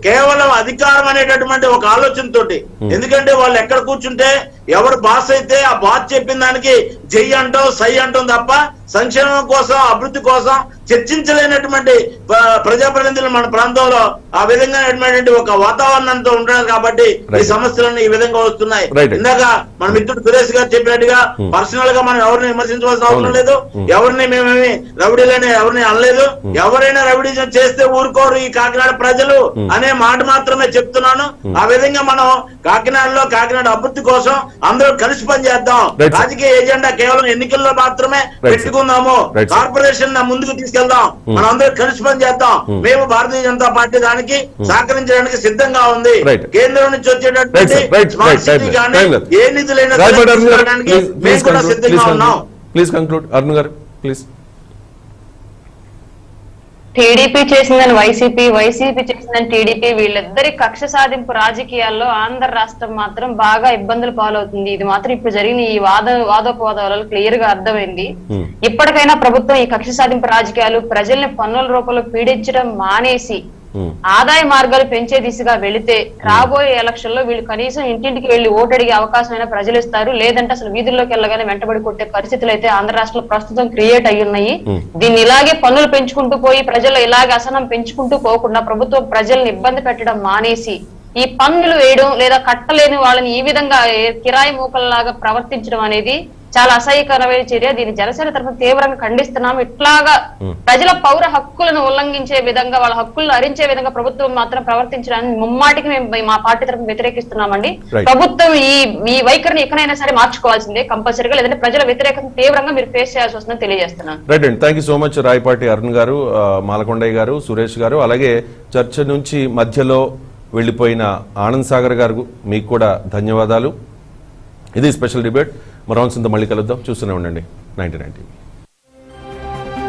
కేవలం అధికారం అనేటటువంటి ఒక ఆలోచనతోటి. ఎందుకంటే వాళ్ళు ఎక్కడ కూర్చుంటే ఎవరు బాస్ అయితే ఆ బాస్ చెప్పిన దానికి జై అంటాం సై అంటాం తప్ప సంక్షేమం కోసం అభివృద్ధి కోసం చర్చించలేనటువంటి ప్రజాప్రతినిధులు మన ప్రాంతంలో ఆ విధంగా ఒక వాతావరణంతో ఉంటున్నారు. కాబట్టి ఈ సమస్యలన్నీ ఈ విధంగా వస్తున్నాయి. ఇందాక మన మిత్రుడు సురేష్ గారు చెప్పినట్టుగా పర్సనల్ గా మనం ఎవరిని విమర్శించవలసిన అవసరం లేదు, ఎవరిని మేమేమి రౌడీలని ఎవరిని అనలేదు. ఎవరైనా రౌడీజం చేస్తే ఊరుకోరు ఈ కాకినాడ ప్రజలు అనే మాట మాత్రమే చెప్తున్నాను. ఆ విధంగా మనం కాకినాడలో కాకినాడ అభివృద్ధి కోసం అందరూ కలిసి పనిచేద్దాం. రాజకీయ ఎజెండా కేవలం ఎన్నికల్లో మాత్రమే పెట్టుకుందాము, కార్పొరేషన్ ముందుకు తీసుకెళ్దాం, మనం అందరూ కలిసి పనిచేద్దాం. మేము భారతీయ జనతా పార్టీ దానికి సహకరించడానికి సిద్ధంగా ఉంది. కేంద్రం నుంచి వచ్చేటటువంటి స్మార్ట్ సిటీ కానీ ఏ నిధులైనా మేము కూడా సిద్ధంగా ఉన్నాం. ప్లీజ్ కంక్లూడ్ అరుణ్ గారు ప్లీజ్. టీడీపీ చేసిందని వైసీపీ, వైసీపీ చేసిందని టీడీపీ, వీళ్ళిద్దరి కక్ష సాధింపు రాజకీయాల్లో ఆంధ్ర రాష్ట్రం మాత్రం బాగా ఇబ్బందులు పాలవుతుంది. ఇది మాత్రం ఇప్పుడు జరిగిన ఈ వాదోపవాదాలలో క్లియర్ గా అర్థమైంది. ఇప్పటికైనా ప్రభుత్వం ఈ కక్ష సాధింపు రాజకీయాలు ప్రజల్ని పన్నుల రూపంలో పీడించడం మానేసి ఆదాయ మార్గాలు పెంచే దిశగా వెళితే రాబోయే ఎలక్షన్ లో వీళ్ళు కనీసం ఇంటింటికి వెళ్లి ఓటు అడిగే అవకాశమైనా ప్రజలు ఇస్తారు. లేదంటే అసలు వీధుల్లోకి వెళ్ళగానే వెంటబడి కొట్టే పరిస్థితులు అయితే ఆంధ్ర రాష్ట్రంలో ప్రస్తుతం క్రియేట్ అయ్యి ఉన్నాయి. దీన్ని ఇలాగే పన్నులు పెంచుకుంటూ పోయి ప్రజలు ఇలాగే అసహనం పెంచుకుంటూ పోకుండా ప్రభుత్వం ప్రజల్ని ఇబ్బంది పెట్టడం మానేసి ఈ పన్నులు వేయడం లేదా కట్టలేని వాళ్ళని ఈ విధంగా కిరాయి మూకల్లాగా ప్రవర్తించడం అనేది చాలా అసహ్యకరమైన చర్య. దీన్ని జనసేన తరఫున తీవ్రంగా ఖండిస్తున్నాం. ఇట్లాగా ప్రజల పౌర హక్కులను ఉల్లంఘించే విధంగా వాళ్ళ హక్కులను హరించే విధంగా ప్రభుత్వం మాత్రం ప్రవర్తించడానికి ముమ్మాటికి మేము మా పార్టీ తరఫున వ్యతిరేకిస్తున్నామండి. ప్రభుత్వం ఈ వైఖరిని ఎక్కడైనా సరే మార్చుకోవాల్సిందే కంపల్సరీగా, లేదంటే ప్రజల వ్యతిరేకత తీవ్రంగా మీరు ఫేస్ చేయాల్సి వస్తుందని తెలియజేస్తున్నాను. రైట్ అండి, thank you so much Rayapati Arun గారు, మాలకొండయ్య గారు, సురేష్ గారు, అలాగే చర్చ నుంచి మధ్యలో వెళ్లిపోయిన ఆనంద్ సాగర్ గారు మీకు కూడా ధన్యవాదాలు. ఇది స్పెషల్ డిబేట్. మరో అంశంతో మళ్ళీ కలుద్దాం. చూస్తూనే ఉండండి 99 టీవీ.